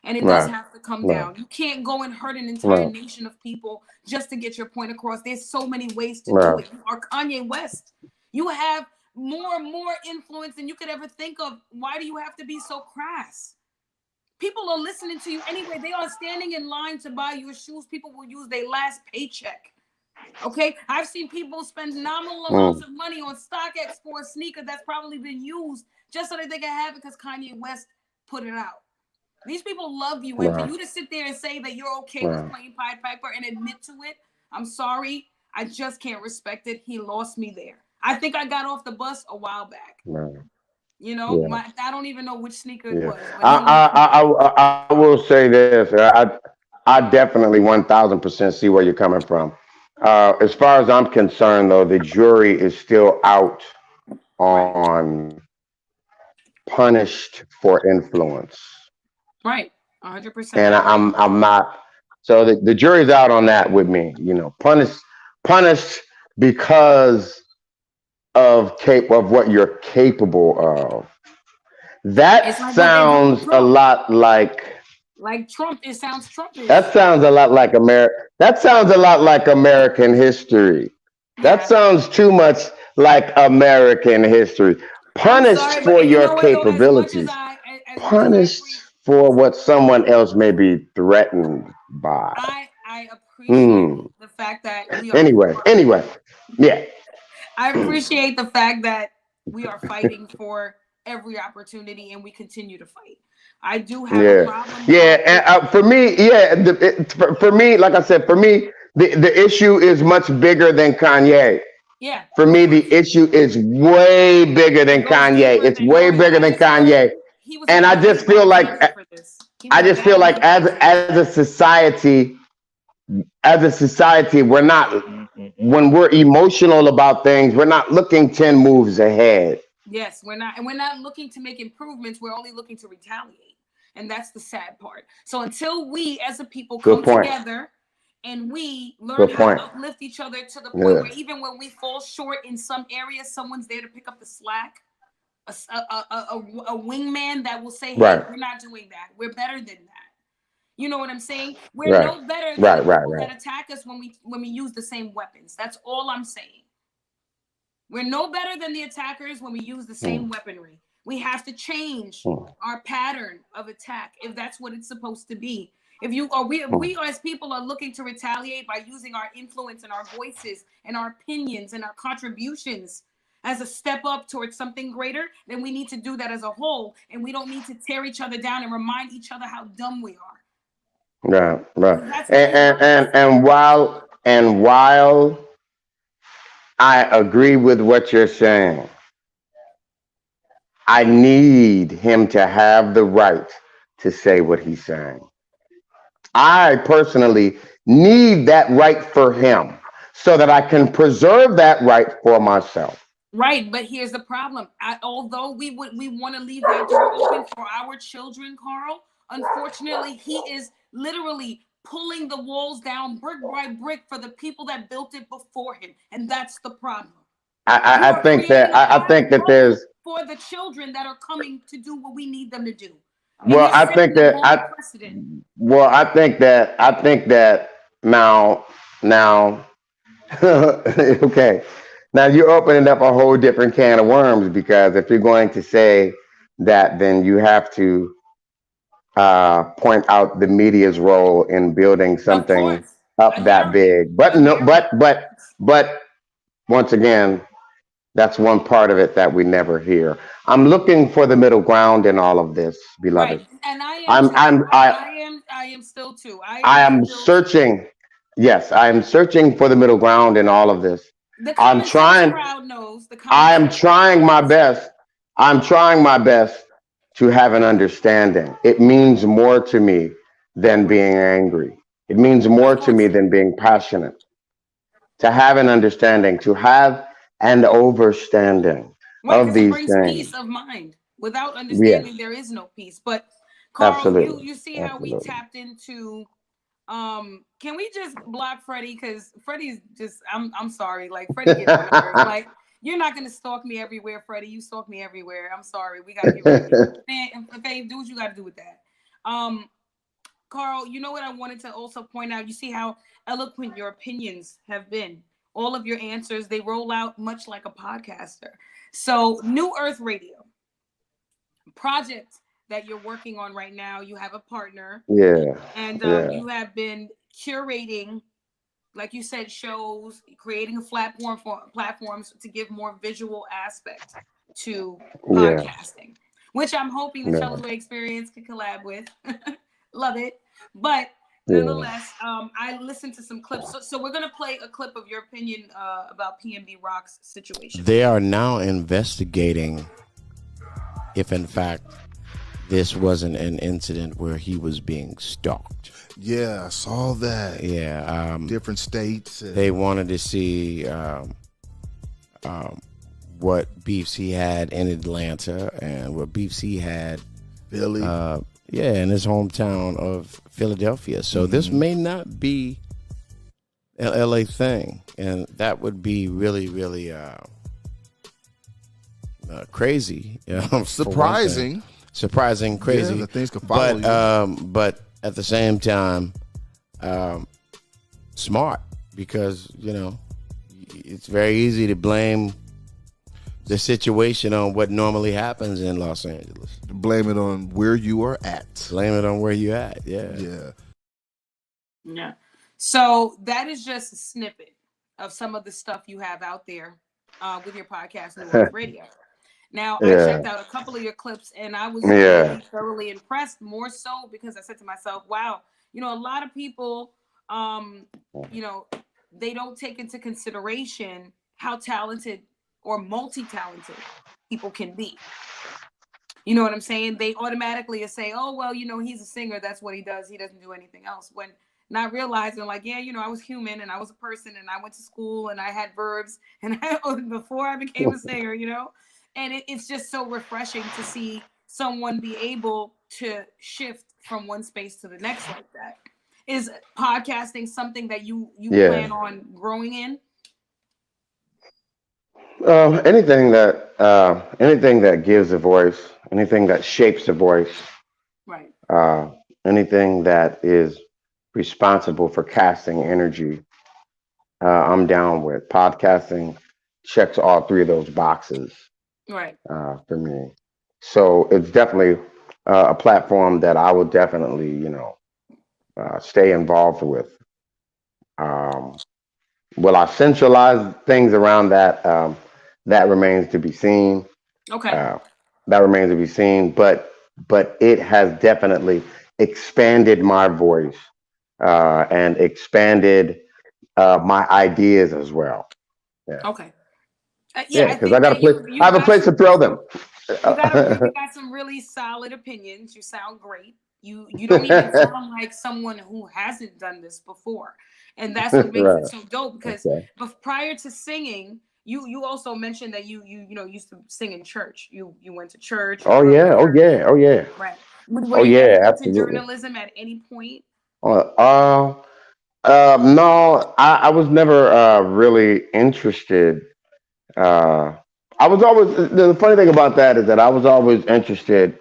S1: And it does
S4: right,
S1: have to come
S4: right,
S1: down. You can't go and hurt an entire
S4: right,
S1: nation of people just to get your point across. There's so many ways to do
S4: right,
S1: it. You are Kanye West. You have more and more influence than you could ever think of. Why do you have to be so crass? People are listening to you anyway. They are standing in line to buy your shoes. People will use their last paycheck. Okay, I've seen people spend nominal amounts
S4: mm,
S1: of money on StockX for a sneaker that's probably been used just so that they can have it because Kanye West put it out. These people love you, and for
S4: right,
S1: you to sit there and say that you're okay with
S4: right,
S1: playing Pied Piper and admit to it, I'm sorry, I just can't respect it. He lost me there. I think I got off the bus a while back.
S4: right.
S1: You know,
S4: Yeah,
S1: I don't even know which sneaker it
S4: yeah.
S1: was, but he lost me there.
S4: I will say this. I definitely 1000% see where you're coming from. As far as I'm concerned, though, the jury is still out
S1: Right,
S4: on punished for influence,
S1: right, 100%.
S4: and I'm not. So the jury's out on that with me. You know, punished because of what you're capable of. That
S1: It's like what they did with
S4: sounds a
S1: Trump.
S4: lot like
S1: Like Trump, it sounds
S4: that
S1: Trumpish.
S4: sounds a lot like that sounds a lot like American history. That
S1: Yeah.
S4: sounds too much like American history.
S1: I'm
S4: Punished
S1: sorry, but
S4: for
S1: you
S4: your
S1: know what though?
S4: capabilities.
S1: As much as I
S4: Punished
S1: agree,
S4: for what someone else may be threatened by.
S1: I appreciate
S4: Mm.
S1: the fact that
S4: Anyway, yeah,
S1: I appreciate the fact that we are fighting for every opportunity and we continue to fight. I do have a
S4: yeah,
S1: problem
S4: yeah.
S1: though
S4: And,
S1: with
S4: for me, yeah, for me, like I said, for me, the issue is much bigger than Kanye.
S1: yeah,
S4: For
S1: of
S4: me, the
S1: course.
S4: issue is way bigger
S1: It
S4: than
S1: goes
S4: Kanye.
S1: deeper
S4: It's
S1: than
S4: way
S1: Kanye.
S4: bigger
S1: I
S4: than
S1: just feel like
S4: Kanye.
S1: he was
S4: And
S1: hitting
S4: I
S1: a really
S4: just feel
S1: bad
S4: like
S1: music for this. He was bad music.
S4: as a society, we're not when we're emotional about things, we're not looking 10 moves ahead.
S1: Yes, we're not, and we're not looking to make improvements. We're only looking to retaliate, and that's the sad part. So until we, as a people,
S4: Good
S1: come
S4: point.
S1: together and we learn
S4: Good
S1: how to
S4: point.
S1: uplift each other to the point
S4: Yeah.
S1: where even when we fall short in some areas, someone's there to pick up the slack. A wingman that will say, "Hey,
S4: Right.
S1: we're not doing that. We're better than that." You know what I'm saying? We're
S4: Right.
S1: no better than the
S4: Right. Right.
S1: people
S4: Right.
S1: that attack us when we use the same weapons. That's all I'm saying. We're no better than the attackers when we use the
S4: Mm,
S1: same weaponry. We have to change
S4: mm,
S1: our pattern of attack if that's what it's supposed to be. If you or we
S4: mm.
S1: as people are looking to retaliate by using our influence and our voices and our opinions and our contributions as a step up towards something greater, then we need to do that as a whole. And we don't need to tear each other down and remind each other how dumb we are.
S4: Right. Right.
S1: Because that's
S4: And, and
S1: dangerous.
S4: while I agree with what you're saying, I need him to have the right to say what he's saying. I personally need that right for him so that I can preserve that right for myself.
S1: Right, but here's the problem. Although we want to leave that door open for our children, Carl, unfortunately, he is literally pulling the walls down brick by brick for the people that built it before him, and that's the problem. You are creating a
S4: I think that
S1: bubble
S4: there's
S1: for the children that are coming to do what we need them to do, and
S4: well
S1: you're
S4: I
S1: setting
S4: think
S1: the
S4: that
S1: wrong precedent.
S4: I think that now okay. Now you're opening up a whole different can of worms because if you're going to say that, then you have to point out the media's role in building
S1: Of
S4: something
S1: course,
S4: up
S1: a
S4: that
S1: narrative,
S4: big. But
S1: a
S4: no,
S1: narrative, of course.
S4: but once again, that's one part of it that we never hear. I'm looking for the middle ground in all of this, beloved.
S1: Right, and I am
S4: I'm
S1: too.
S4: I'm I
S1: I am still too. I
S4: I
S1: am
S4: am
S1: still
S4: searching. Yes, I am searching for the middle ground in all of this.
S1: the
S4: I'm
S1: common sense
S4: trying.
S1: crowd knows. The common
S4: I am
S1: sense crowd
S4: trying my
S1: knows.
S4: best. I'm trying my best to have an understanding. It means more to me than
S1: Right.
S4: being angry. It means more
S1: Of
S4: to me
S1: course.
S4: than being passionate. To have an understanding, to have an overstanding
S1: Right,
S4: of
S1: because it
S4: these
S1: brings
S4: things.
S1: peace of mind. Without
S4: Yes.
S1: understanding, there is no peace. But Carl, you
S4: Absolutely,
S1: you see how we
S4: absolutely.
S1: tapped into can we just block Freddie? Because Freddie's just I'm sorry, like Freddie get on my nerves. Like you're not gonna stalk me everywhere, Freddie. You stalk me everywhere. I'm sorry. We gotta get rid of you. Man, do what you gotta do with that. Um, Carl, you know what I wanted to also point out? You see how eloquent your opinions have been. All of your answers, they roll out much like a podcaster. So, New Earth Radio project that you're working on right now, you have a partner,
S4: Yeah,
S1: and
S4: yeah,
S1: you have been curating, like you said, shows, creating a platform for platforms to give more visual aspect to
S4: yeah,
S1: podcasting, which I'm hoping the Chella's
S4: yeah,
S1: Way Experience can collab with. Love it. But
S4: yeah.
S1: nonetheless, I listened to some clips. So we're gonna play a clip of your opinion about PNB Rock's situation.
S5: They are now investigating if, in fact, this wasn't an incident where he was being stalked.
S6: Yeah, I saw that.
S5: Yeah,
S6: Different states.
S5: they wanted to see what beefs he had in Atlanta and what beefs he had,
S6: Philly.
S5: in his hometown of Philadelphia. So this may not be an LA thing, and that would be really, really crazy.
S6: Surprising.
S5: Surprising, crazy.
S6: Yeah, the things could follow
S5: but at the same time, smart, because it's very easy to blame the situation on what normally happens in Los Angeles.
S6: Blame it on where you are at.
S5: Blame it on where you at. Yeah.
S6: Yeah.
S1: Yeah. So that is just a snippet of some of the stuff you have out there with your podcast, New York Radio. Now, I
S4: Yeah,
S1: checked out a couple of your clips and I was
S4: yeah,
S1: really thoroughly impressed, more so because I said to myself, wow, a lot of people, you know, they don't take into consideration how talented or multi-talented people can be. You know what I'm saying? They automatically say, oh, well, he's a singer. That's what he does. He doesn't do anything else. When not realizing, like, yeah, I was human and I was a person and I went to school and I had verbs and before I became a singer, and it's just so refreshing to see someone be able to shift from one space to the next like that. Is podcasting something that you
S4: yeah.
S1: plan on growing in?
S4: Anything that gives a voice, anything that shapes a voice,
S1: Right.
S4: uh, anything that is responsible for casting energy, I'm down with. Podcasting checks all three of those boxes
S1: Right.
S4: for me. So it's definitely a platform that I will definitely, stay involved with. Um, will I centralize things around that? That remains to be seen.
S1: Okay.
S4: Uh, that remains to be seen. But it has definitely expanded my voice and expanded my ideas as well. Yeah,
S1: Okay. Yeah,
S4: yeah.
S1: I
S4: Because I
S1: think
S4: got a
S1: that
S4: place. I
S1: you
S4: have a
S1: got
S4: place to
S1: some
S4: throw them.
S1: you got some really solid opinions. You sound great. You don't even sound like someone who hasn't done this before, and that's what makes it
S4: Right.
S1: so dope. Because
S4: Okay.
S1: prior to singing, you also mentioned that you used to sing in church. You went to church. You
S4: Oh
S1: grew up in
S4: yeah. Oh
S1: church.
S4: yeah. Oh yeah.
S1: Right. Were
S4: Oh
S1: you
S4: yeah.
S1: ever into
S4: Absolutely.
S1: journalism at any point?
S4: Uh, uh, no, I was never really interested. Uh, I was always the funny thing about that is that I was always interested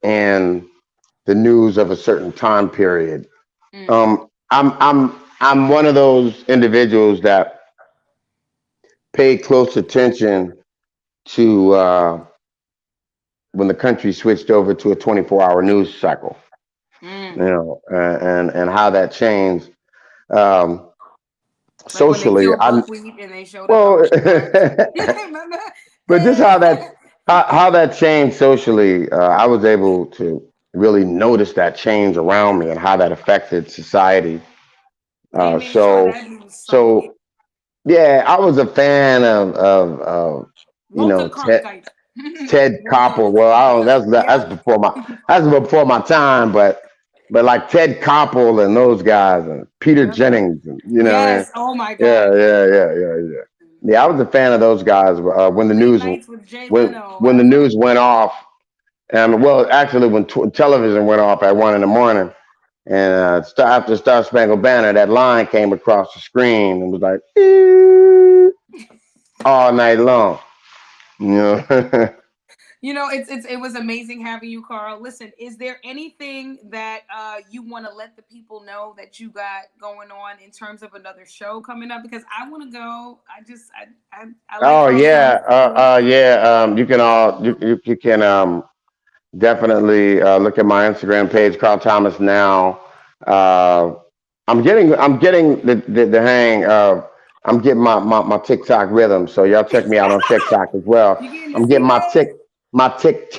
S4: in the news of a certain time period.
S1: Mm.
S4: I'm one of those individuals that pay close attention to when the country switched over to a 24-hour news cycle.
S1: Mm.
S4: And how that changed um,
S1: Like when they
S4: socially.
S1: killed
S4: I
S1: buckwheat and they showed up on
S4: well,
S1: Ocean Drive. Remember?
S4: but just how that changed socially, I was able to really notice that change around me and how that affected society.
S1: They
S4: Uh,
S1: made sure
S4: so
S1: that news sunk in.
S4: so yeah, I was a fan of
S1: Walter
S4: Ted
S1: Cronkite. Walter
S4: Koppel. Well, I don't,
S1: Cronkite.
S4: that's
S1: Yep.
S4: before my time, but like Ted Koppel and those guys and Peter
S1: Yep.
S4: Jennings, and, you know what I mean?
S1: Yes. Oh my
S4: Yeah,
S1: God.
S4: yeah, yeah, yeah, yeah. Yeah, I was a fan of those guys when the
S1: Late
S4: news
S1: nights with Jay
S4: when
S1: Leno.
S4: when
S1: I
S4: the
S1: was like,
S4: news went off And well, actually, when television went off at 1 in the morning, and after Star Spangled Banner, that line came across the screen and was like all night long. You know.
S1: You know, it was amazing having you, Carl. Listen, is there anything that you want to let the people know that you got going on in terms of another show coming up? Because I want to go. I like
S4: Oh
S1: Carl Thomas.
S4: yeah, yeah. You can all you can definitely look at my Instagram page, Carl Thomas now. Uh, I'm getting the hang of I'm getting my TikTok rhythm. So y'all check me out on TikTok as well.
S1: You getting the
S4: I'm getting
S1: sea legs?
S4: my tick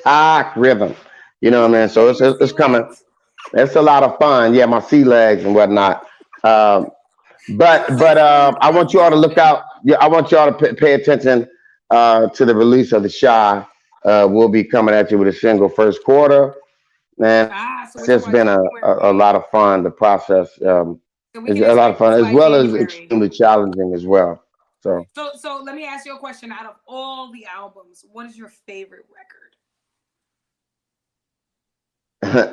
S4: tock rhythm. You know what I
S1: Ooh,
S4: mean?
S1: you
S4: So
S1: getting your sea
S4: it's coming.
S1: legs?
S4: It's a lot of fun. Yeah, my sea legs and whatnot. Um,
S1: It was like something you
S4: I
S1: saw
S4: want you all to look
S1: yesterday.
S4: out. Yeah, I want you all to pay attention to the release of the Shy. We'll be coming at you with a single first quarter. Man,
S1: So
S4: it's
S1: we're talking
S4: just
S1: about
S4: been a
S1: January.
S4: lot of fun. The process
S1: So we
S4: is
S1: can
S4: a lot of
S1: expect
S4: fun,
S1: this
S4: as
S1: by
S4: well as
S1: January.
S4: extremely challenging as well. So
S1: So let me ask you a question. Out of all the albums, what is your favorite record?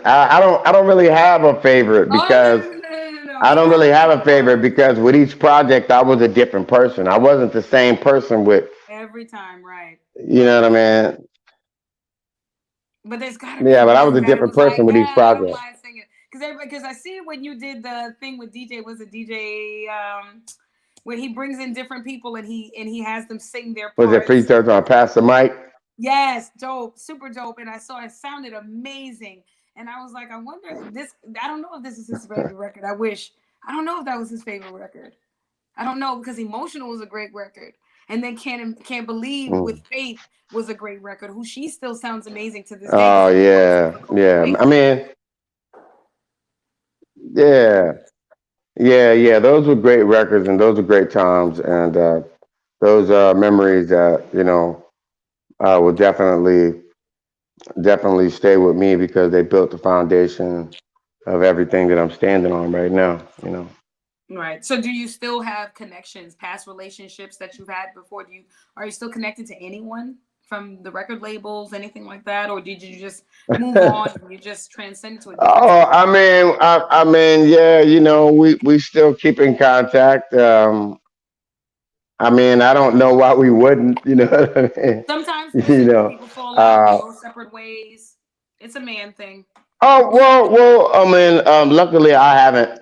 S4: I don't really have a favorite
S1: Oh no
S4: because
S1: no no no no no!
S4: I
S1: You
S4: don't
S1: have
S4: really
S1: to
S4: have
S1: pick
S4: a favorite
S1: one
S4: because with each project I was a different person. I wasn't the same person with,
S1: every time, right?
S4: you know what I mean?
S1: But there's got to be
S4: Yeah, but I was
S1: one
S4: a
S1: that it
S4: different
S1: was like,
S4: person with each
S1: yeah, I don't
S4: project.
S1: mind singing because I see when you did the thing with DJ was a DJ where he brings in different people and he has them sing their
S4: Was it
S1: parts.
S4: pre-church on Pastor Mike?
S1: Yes, dope, super dope. And I saw it sounded amazing. And I was like, I wonder if this. I don't know if this is his favorite record. I wish. I don't know if that was his favorite record. I don't know because Emotional was a great record. And then Can't Believe
S4: Mm.
S1: with Faith was a great record. Who she still sounds amazing to this day because
S4: Oh
S1: she's gone through
S4: yeah,
S1: difficult
S4: yeah. I
S1: things.
S4: mean, yeah, yeah. Those were great records, and those were great times, and those are memories that will definitely stay with me because they built the foundation of everything that I'm standing on right now.
S1: Right. So do you still have connections, past relationships that you've had before? Are you still connected to anyone from the record labels, anything like that? Or did you just move on and you just transcend to a different
S4: Oh,
S1: time?
S4: I mean, yeah, we still keep in contact. I mean, I don't know why we wouldn't, you know what I mean?
S1: Sometimes,
S4: You
S1: listen,
S4: know.
S1: people fall out, they
S4: Uh,
S1: go separate ways. It's a man thing.
S4: oh I mean, luckily I haven't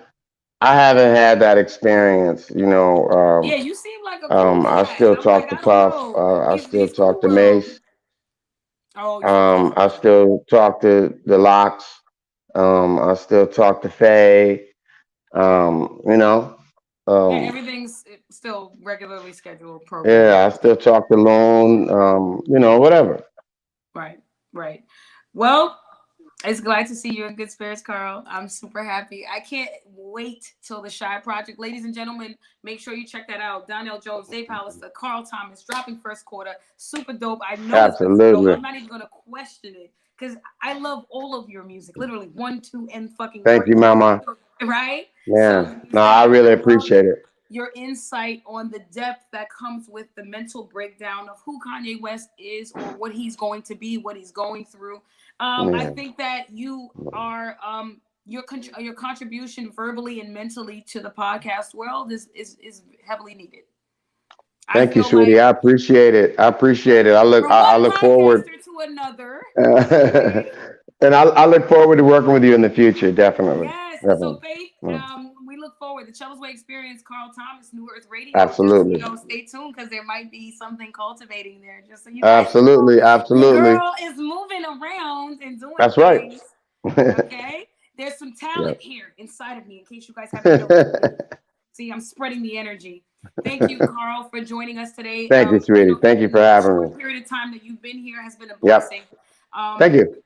S4: had that experience.
S1: Yeah, you seem like a cool
S4: I
S1: cat.
S4: still
S1: I'm like,
S4: talk to
S1: I don't
S4: Puff.
S1: know.
S4: I still
S1: He's
S4: talk to
S1: cool.
S4: Mace.
S1: Oh, you still talk to
S4: I
S1: them.
S4: still talk to the Locks. I still talk to Faye. Um, you know,
S1: Yeah,
S4: um,
S1: everything's still regularly scheduled program.
S4: yeah, I still talk to Lone. Whatever.
S1: Right, right. Well, it's glad to see you in good spirits, Carl. I'm super happy. I can't wait till the Shy Project. Ladies and gentlemen, make sure you check that out. Donnell Jones, Dave Hollister, Carl Thomas, dropping first quarter. Super dope. I know it's going to be dope.
S4: Absolutely.
S1: I'm not even going to question it because I love all of your music. Literally 1, 2, and fucking
S4: Thank you,
S1: 3.
S4: Mama.
S1: Right? So,
S4: Yeah.
S1: like you
S4: No,
S1: said,
S4: I really
S1: I love
S4: appreciate it.
S1: your insight on the depth that comes with the mental breakdown of who Kanye West is or what he's going to be, what he's going through. I
S4: Yeah.
S1: think that you are your contribution verbally and mentally to the podcast world is heavily needed. I
S4: Thank you,
S1: feel
S4: sweetie.
S1: like
S4: I appreciate it. I appreciate it.
S1: from
S4: I
S1: one
S4: look forward,
S1: podcaster to another.
S4: and
S1: Okay.
S4: I look forward to working with you in the future. Definitely.
S1: Yes. So
S4: Definitely.
S1: Faith,
S4: Mm.
S1: we look forward. The Chella's Way Experience, Carl Thomas, New Earth Radio. Just
S4: Absolutely.
S1: stay tuned because there might be something cultivating there. Just so you guys know,
S4: Absolutely.
S1: your
S4: Absolutely.
S1: girl is moving around and doing
S4: That's right.
S1: things. Okay. There's some talent
S4: Yep.
S1: here inside of me, in case you guys haven't noticed. See, I'm spreading the energy. Thank you, Carl, for joining us today.
S4: Thank you,
S1: I
S4: sweetie.
S1: know
S4: Thank you for
S1: even the
S4: having me.
S1: short period of time that you've been here has been a
S4: Yep.
S1: blessing.
S4: Thank you.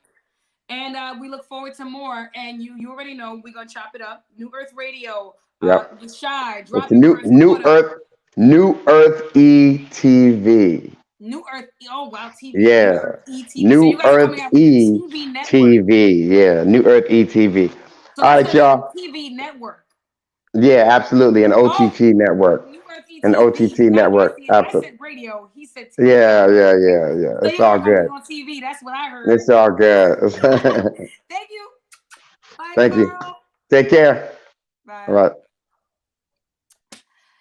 S1: And we look forward to more. And you already know we're gonna chop it up. New Earth Radio,
S4: Yep.
S1: the Shy,
S4: It's a
S1: dropping first quarter.
S4: New Earth ETV.
S1: New Earth, oh wow, TV, New
S4: Yeah.
S1: Earth ETV. So you
S4: New
S1: guys are
S4: Earth
S1: coming out with a TV network.
S4: ETV. Yeah. New Earth ETV.
S1: So
S4: All
S1: that's
S4: right,
S1: gonna be
S4: y'all.
S1: a TV network.
S4: Yeah, absolutely. An
S1: Oh,
S4: OTT network.
S1: New Earth
S4: and
S1: TV,
S4: OTT
S1: not
S4: network.
S1: YCN. I
S4: Absolutely.
S1: said radio. He said TV.
S4: Yeah.
S1: So
S4: It's
S1: you're
S4: all
S1: gonna
S4: good.
S1: be on TV. That's what I heard.
S4: It's all good.
S1: Thank you. Bye,
S4: Thank you.
S1: Carl.
S4: Take care.
S1: Bye.
S4: All right.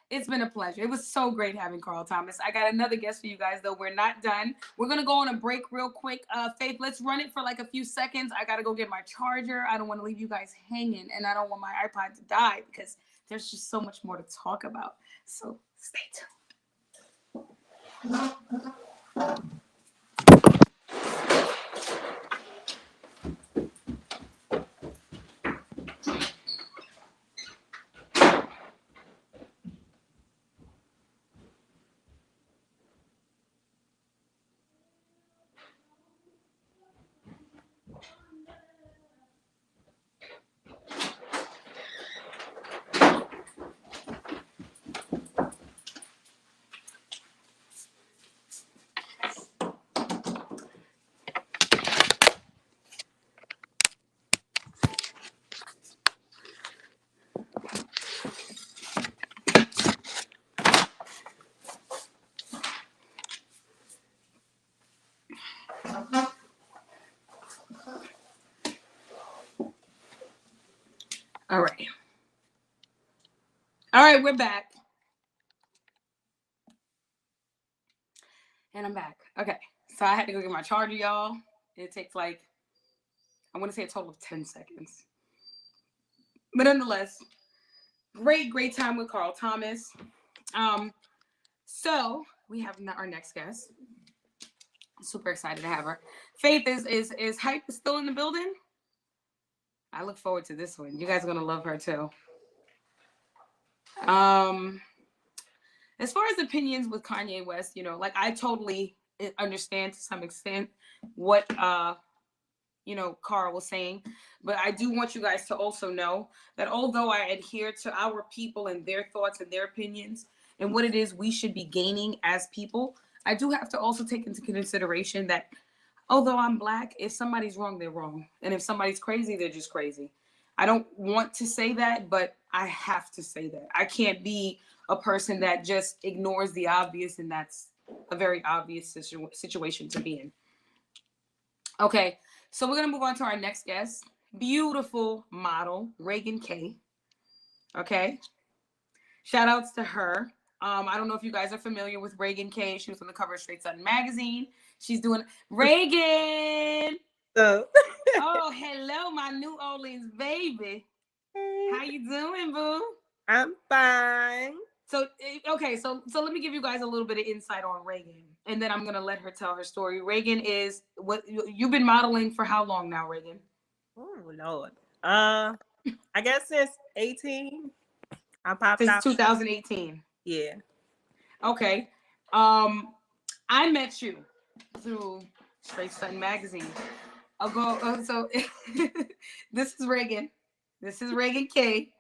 S1: It's been a pleasure. It was so great having Carl Thomas. I got another guest for you guys, though. We're not done. We're going to go on a break real quick. Faith, let's run it for like a few seconds. I got to go get my charger. I don't want to leave you guys hanging, and I don't want my iPod to die because there's just so much more to talk about. So stay tuned. All right. All right, we're back. And I'm back. Okay. So I had to go get my charger, y'all. It takes like, I want to say a total of 10 seconds. But nonetheless, great time with Carl Thomas. So we have our next guest. I'm super excited to have her. Faith is Hype still in the building? I look forward to this one. You guys are gonna love her too. As far as opinions with Kanye West, you know, like I totally understand to some extent what Carl was saying, but I do want you guys to also know that although I adhere to our people and their thoughts and their opinions and what it is we should be gaining as people, I do have to also take into consideration that although I'm Black, if somebody's wrong, they're wrong. And if somebody's crazy, they're just crazy. I don't want to say that, but I have to say that. I can't be a person that just ignores the obvious, and that's a very obvious situation to be in. Okay, so we're going to move on to our next guest. Beautiful model, Regan K. Okay, shout outs to her. I don't know if you guys are familiar with Regan K. She was on the cover of Straight Sun magazine. She's doing Regan.
S7: So.
S1: Oh, hello, my New Orleans baby. How you doing, boo?
S7: I'm fine.
S1: So, okay, so let me give you guys a little bit of insight on Regan, and then I'm gonna let her tell her story. Regan is what you've been modeling for how long now, Regan?
S7: Oh Lord. I guess since 18. I popped
S1: Since
S7: out
S1: 2018.
S7: Yeah.
S1: Okay. I met you through Straight Sun magazine. So this is Regan. This is Regan K.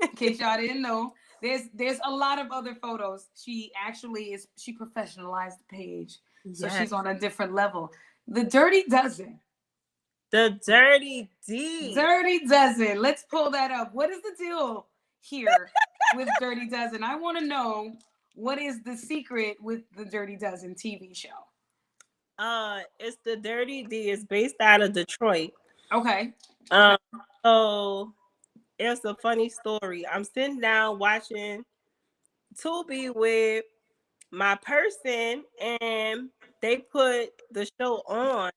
S1: In case y'all didn't know, there's a lot of other photos. She professionalized the page, so she's on a different level. The Dirty Dozen.
S7: The Dirty D.
S1: Dirty Dozen. Let's pull that up. What is the deal here with Dirty Dozen? I want to know what is the secret with the Dirty Dozen TV show.
S7: It's the Dirty D. It's based out of Detroit.
S1: Okay.
S7: So it's a funny story. I'm sitting down watching Tubi with my person, and they put the show on,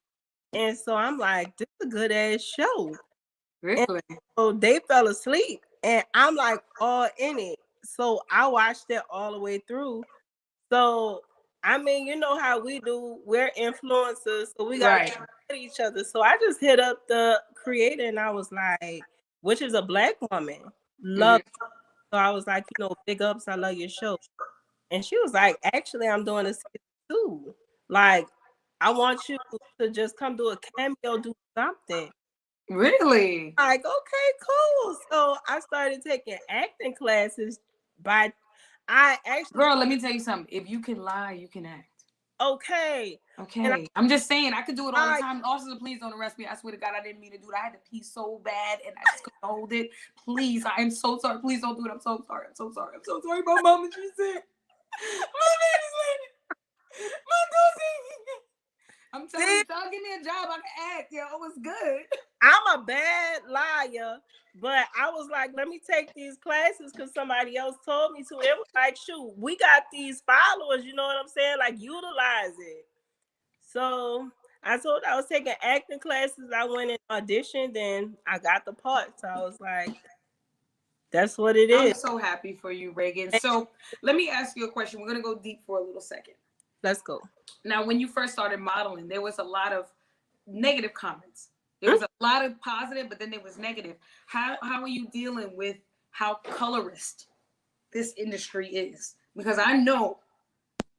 S7: and so I'm like, "This is a good ass show."
S1: Really?
S7: And so they fell asleep, and I'm like all in it. So I watched it all the way through. So I mean, you know how we do. We're influencers, so we got to hit each other. So I just hit up the creator, and I was like, which is a Black woman, love. Mm-hmm. So I was like, big ups. I love your show. And she was like, actually, I'm doing a season 2. Like, I want you to just come do a cameo, do something.
S1: Really?
S7: Like, okay, cool. So I started taking acting classes
S1: Girl, let me tell you something. If you can lie, you can act.
S7: Okay.
S1: I'm just saying, I could do it all the time. Officer, please don't arrest me. I swear to God, I didn't mean to do it. I had to pee so bad, and I just couldn't hold it. Please, I am so sorry. Please don't do it. I'm so sorry. I'm so sorry. I'm so sorry. My mama, she said. My man is like, my doozy. I'm telling you, y'all give me a job, I can act. Yo, it was good.
S7: I'm a bad liar, but I was like, let me take these classes because somebody else told me to. It was like, shoot, we got these followers, you know what I'm saying? Like, utilize it. So I told I was taking acting classes. I went and auditioned, and I got the part. So I was like, that's what it is.
S1: I'm so happy for you, Regan. So let me ask you a question. We're gonna go deep for a little second.
S7: Let's go.
S1: Now, when you first started modeling, there was a lot of negative comments. There was a lot of positive, but then there was negative. How are you dealing with how colorist this industry is? Because I know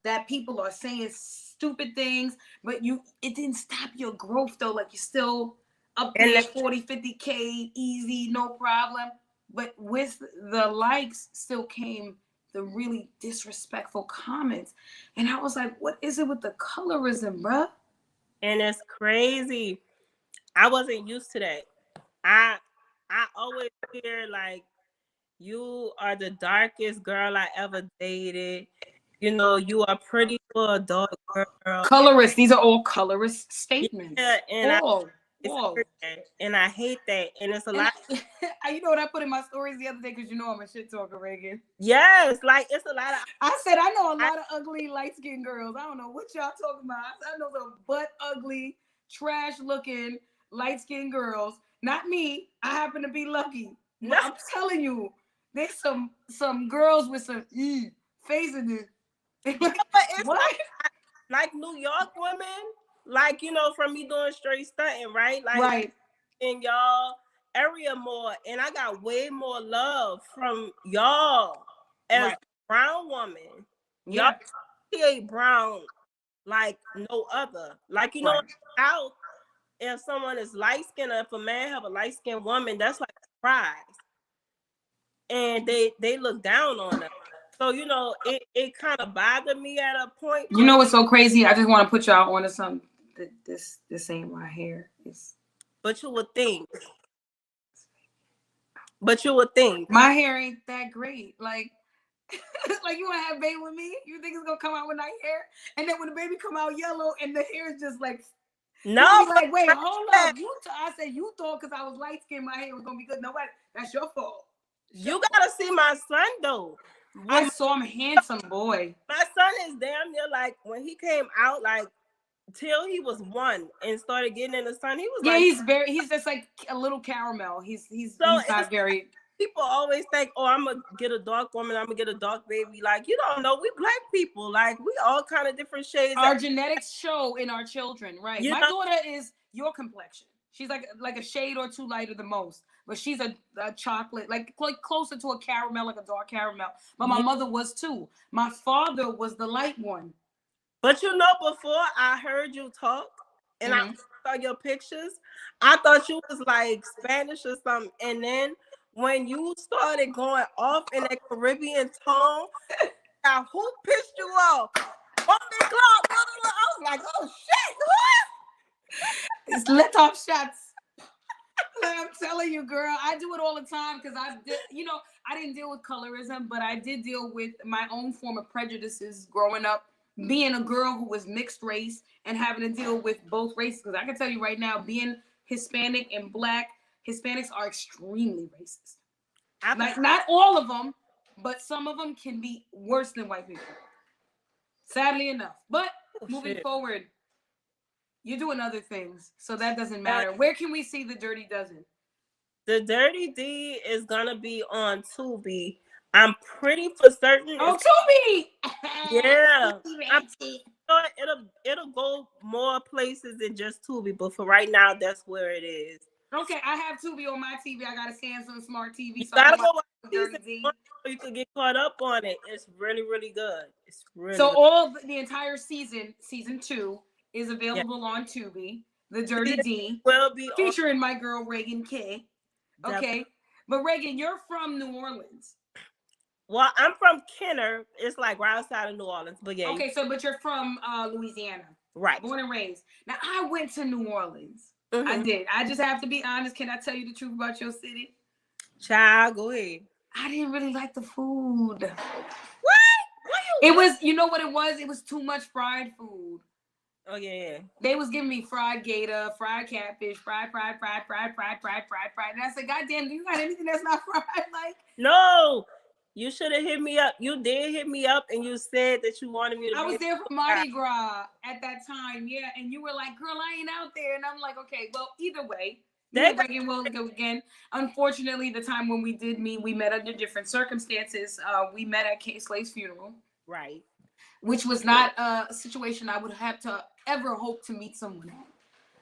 S1: that people are saying stupid things, but it didn't stop your growth though. Like, you're still up there 40, 50K, easy, no problem. But with the likes still came the really disrespectful comments. And I was like, what is it with the colorism, bruh?
S7: And it's crazy. I wasn't used to that. I always hear like, you are the darkest girl I ever dated. You know, you are pretty for a dark girl.
S1: Colorist. These are all colorist statements.
S7: Yeah, and
S1: whoa.
S7: And I hate that. And it's a lot.
S1: You know what I put in my stories the other day, because you know I'm a shit talker, Regan.
S7: Yes, like it's a lot of.
S1: I said I know a lot of ugly light skinned girls. I don't know what y'all talking about. I know the butt ugly, trash looking light skinned girls. Not me. I happen to be lucky. No. I'm telling you, there's some girls with some face in it.
S7: It's what? Like New York women, like, you know, from me doing straight stunting, right? Like,
S1: right.
S7: In y'all area more, and I got way more love from y'all as a brown woman. Y'all create brown like no other. Like, you know, out if someone is light skinned, or if a man have a light skinned woman, that's like a prize, and they look down on them. So, you know, it kind of bothered me at a point.
S1: You know what's so crazy? I just want to put y'all onto something. This ain't my hair.
S7: But you would think. But you would think.
S1: My hair ain't that great. Like you want to have a baby with me? You think it's going to come out with nice hair? And then when the baby come out yellow and the hair is just like...
S7: No.
S1: Like, wait, hold up. I said you thought because I was light-skinned my hair was going to be good. No, that's your fault.
S7: You got to see my son, though.
S1: I saw him, handsome boy.
S7: My son is damn near like, when he came out, like, till he was 1 and started getting in the sun, he was
S1: he's just like a little caramel. He's not very...
S7: People always think, oh, I'm going to get a dark woman, I'm going to get a dark baby. Like, you don't know, we black people. Like, we all kind of different shades.
S1: Our genetics show in our children, right? My daughter is your complexion. She's like a shade or two lighter the most. But she's a chocolate, like closer to a caramel, like a dark caramel. But my mother was too. My father was the light one.
S7: But you know, before I heard you talk and I saw your pictures, I thought you was like Spanish or something. And then when you started going off in that Caribbean tone, who pissed you off? I was like, oh shit, what?
S1: It's let off shots. I'm telling you, girl, I do it all the time because I didn't deal with colorism, but I did deal with my own form of prejudices growing up, being a girl who was mixed race and having to deal with both races. Because I can tell you right now, being Hispanic and Black, Hispanics are extremely racist. Like, not all of them, but some of them can be worse than white people. Sadly enough. But moving forward, you're doing other things, so that doesn't matter. Where can we see the Dirty Dozen?
S7: The Dirty D is gonna be on Tubi. I'm pretty for certain.
S1: Oh, Tubi!
S7: Yeah. I'm sure it'll go more places than just Tubi, but for right now, that's where it is.
S1: Okay, I have Tubi on my TV. I got a Samsung Smart TV.
S7: You
S1: So
S7: gotta go watch Dirty D. You could get caught up on it. It's really, really good. It's really
S1: so
S7: good.
S1: all the entire season 2 is available on Tubi. The Dirty D
S7: will be
S1: featuring my girl Regan K. Okay, definitely. But Regan, you're from New Orleans.
S7: Well, I'm from Kenner. It's like right outside of New Orleans, but yeah.
S1: Okay, but you're from Louisiana,
S7: right?
S1: Born and raised. Now I went to New Orleans. I did. I just have to be honest. Can I tell you the truth about your city?
S7: Child, go ahead.
S1: I didn't really like the food.
S7: What? What you
S1: It was, you know what it was? It was too much fried food.
S7: Oh yeah.
S1: They was giving me fried gator, fried catfish, fried. And I said, God damn, do you got anything that's not fried? Like,
S7: no, you should have hit me up. You did hit me up, and you said that you wanted me to.
S1: I was there for Mardi Gras at that time, yeah. And you were like, girl, I ain't out there. And I'm like, okay, well, either way, Regan will go again. Unfortunately, the time when we did meet, we met under different circumstances. We met at Kay Slay's funeral.
S7: Right.
S1: Which was not a situation I would have to ever hope to meet someone at.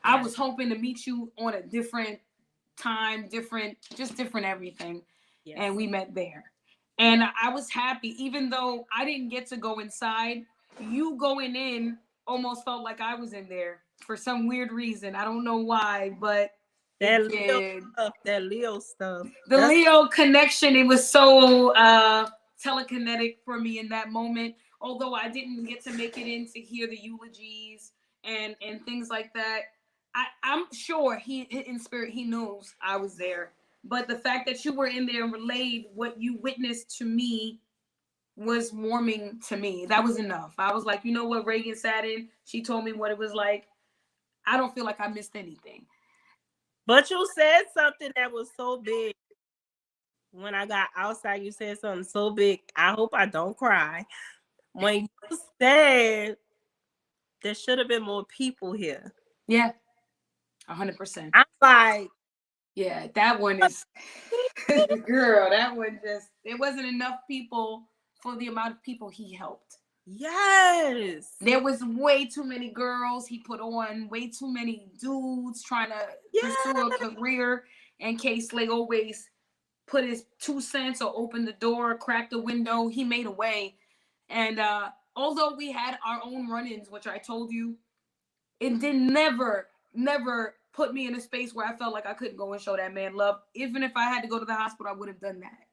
S1: I was hoping to meet you on a different time, different everything. Yes. And we met there. And I was happy, even though I didn't get to go inside. You going in almost felt like I was in there for some weird reason. I don't know why, but
S7: that Leo stuff.
S1: The Leo connection, it was so telekinetic for me in that moment. Although I didn't get to make it in to hear the eulogies and things like that, I'm sure he in spirit he knows I was there. But the fact that you were in there and relayed what you witnessed to me was warming to me. That was enough. I was like, you know what, Regan sat in. She told me what it was like. I don't feel like I missed anything.
S7: But you said something that was so big. When I got outside, you said something so big. I hope I don't cry. When you said there should have been more people here.
S1: Yeah, 100%.
S7: I'm like,
S1: yeah, that one is, girl, that one just, it wasn't enough people for the amount of people he helped.
S7: Yes.
S1: There was way too many girls. He put on way too many dudes trying to pursue a career. And Kay Slay always put his 2 cents or opened the door, cracked the window. He made a way. And although we had our own run-ins, which I told you, it did never put me in a space where I felt like I couldn't go and show that man love. Even if I had to go to the hospital, I would have done that.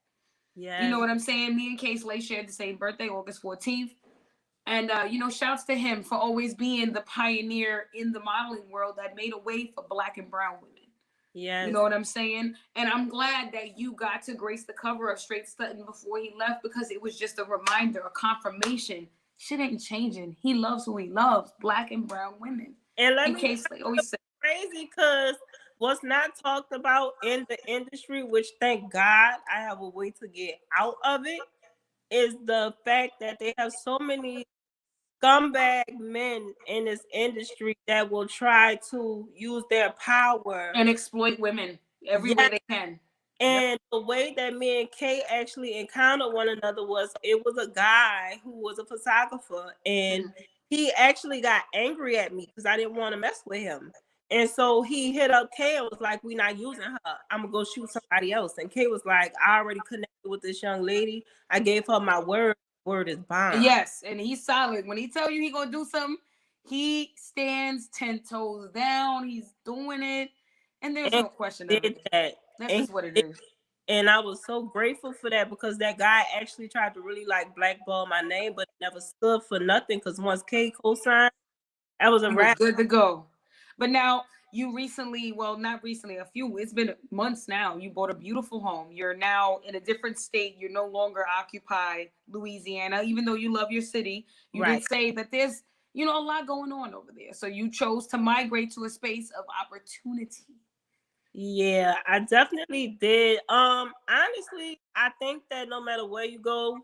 S1: Yeah. You know what I'm saying? Me and Kay Slay shared the same birthday, August 14th. And, shouts to him for always being the pioneer in the modeling world that made a way for Black and brown women. Yes. You know what I'm saying? And I'm glad that you got to grace the cover of Straight Stuntin' before he left, because it was just a reminder, a confirmation. Shit ain't changing. He loves who he loves, Black and brown women.
S7: And let me
S1: Case always say
S7: crazy, because what's not talked about in the industry, which thank God I have a way to get out of it, is the fact that they have so many scumbag men in this industry that will try to use their power
S1: and exploit women every way they can.
S7: And the way that me and Kay actually encountered one another was, it was a guy who was a photographer, and he actually got angry at me because I didn't want to mess with him. And so he hit up Kay and was like, "We're not using her. I'm gonna go shoot somebody else." And Kay was like, "I already connected with this young lady. I gave her my word. Word is bond."
S1: Yes, and he's solid. When he tell you he gonna do something, he stands 10 toes down. He's doing it, and there's no question of it. That's just what it is.
S7: And I was so grateful for that, because that guy actually tried to really like blackball my name, but never stood for nothing. Because once Kay co-signed, that was a wrap.
S1: Good to go. But now you recently, well, not recently, it's been months now. You bought a beautiful home. You're now in a different state. You're no longer occupy Louisiana, even though you love your city. You did say that there's, a lot going on over there. So you chose to migrate to a space of opportunity.
S7: Yeah, I definitely did. Honestly, I think that no matter where you go,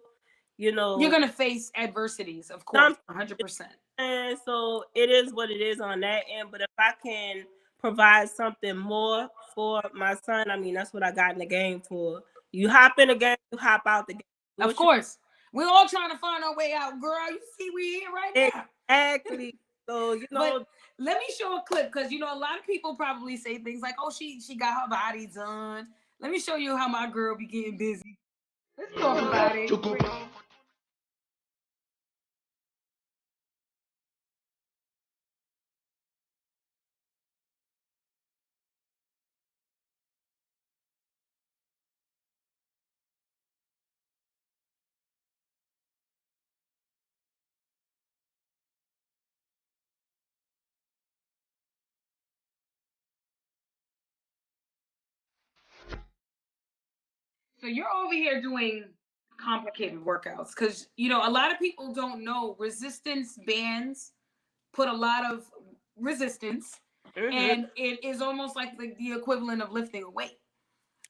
S7: you're
S1: gonna face adversities, of course, 100%.
S7: And so it is what it is on that end. But if I can provide something more for my son, I mean, that's what I got in the game for. You hop in the game, you hop out the game.
S1: Of course. We're all trying to find our way out, girl. You see, we here right now.
S7: Exactly. So,
S1: But let me show a clip, because, a lot of people probably say things like, oh, she got her body done. Let me show you how my girl be getting busy. Let's talk about it. So you're over here doing complicated workouts because, you know, a lot of people don't know resistance bands put a lot of resistance, and it is almost like the equivalent of lifting a weight.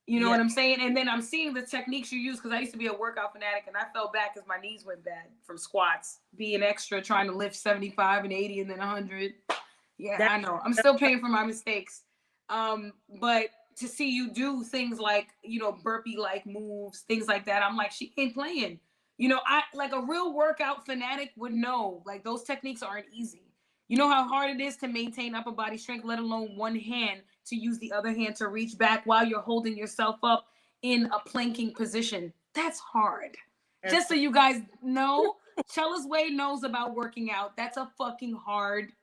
S1: You know what I'm saying? And then I'm seeing the techniques you use because I used to be a workout fanatic and I fell back because my knees went bad from squats, being extra, trying to lift 75 and 80 and then 100. Yeah, I know. I'm still paying for my mistakes. But to see you do things like, you know, burpee-like moves, things like that, I'm like, she ain't playing. You know, I like a real workout fanatic would know, like those techniques aren't easy. You know how hard it is to maintain upper body strength, let alone one hand to use the other hand to reach back while you're holding yourself up in a planking position. That's hard. Just so you guys know, Chela's Way knows about working out. That's a fucking hard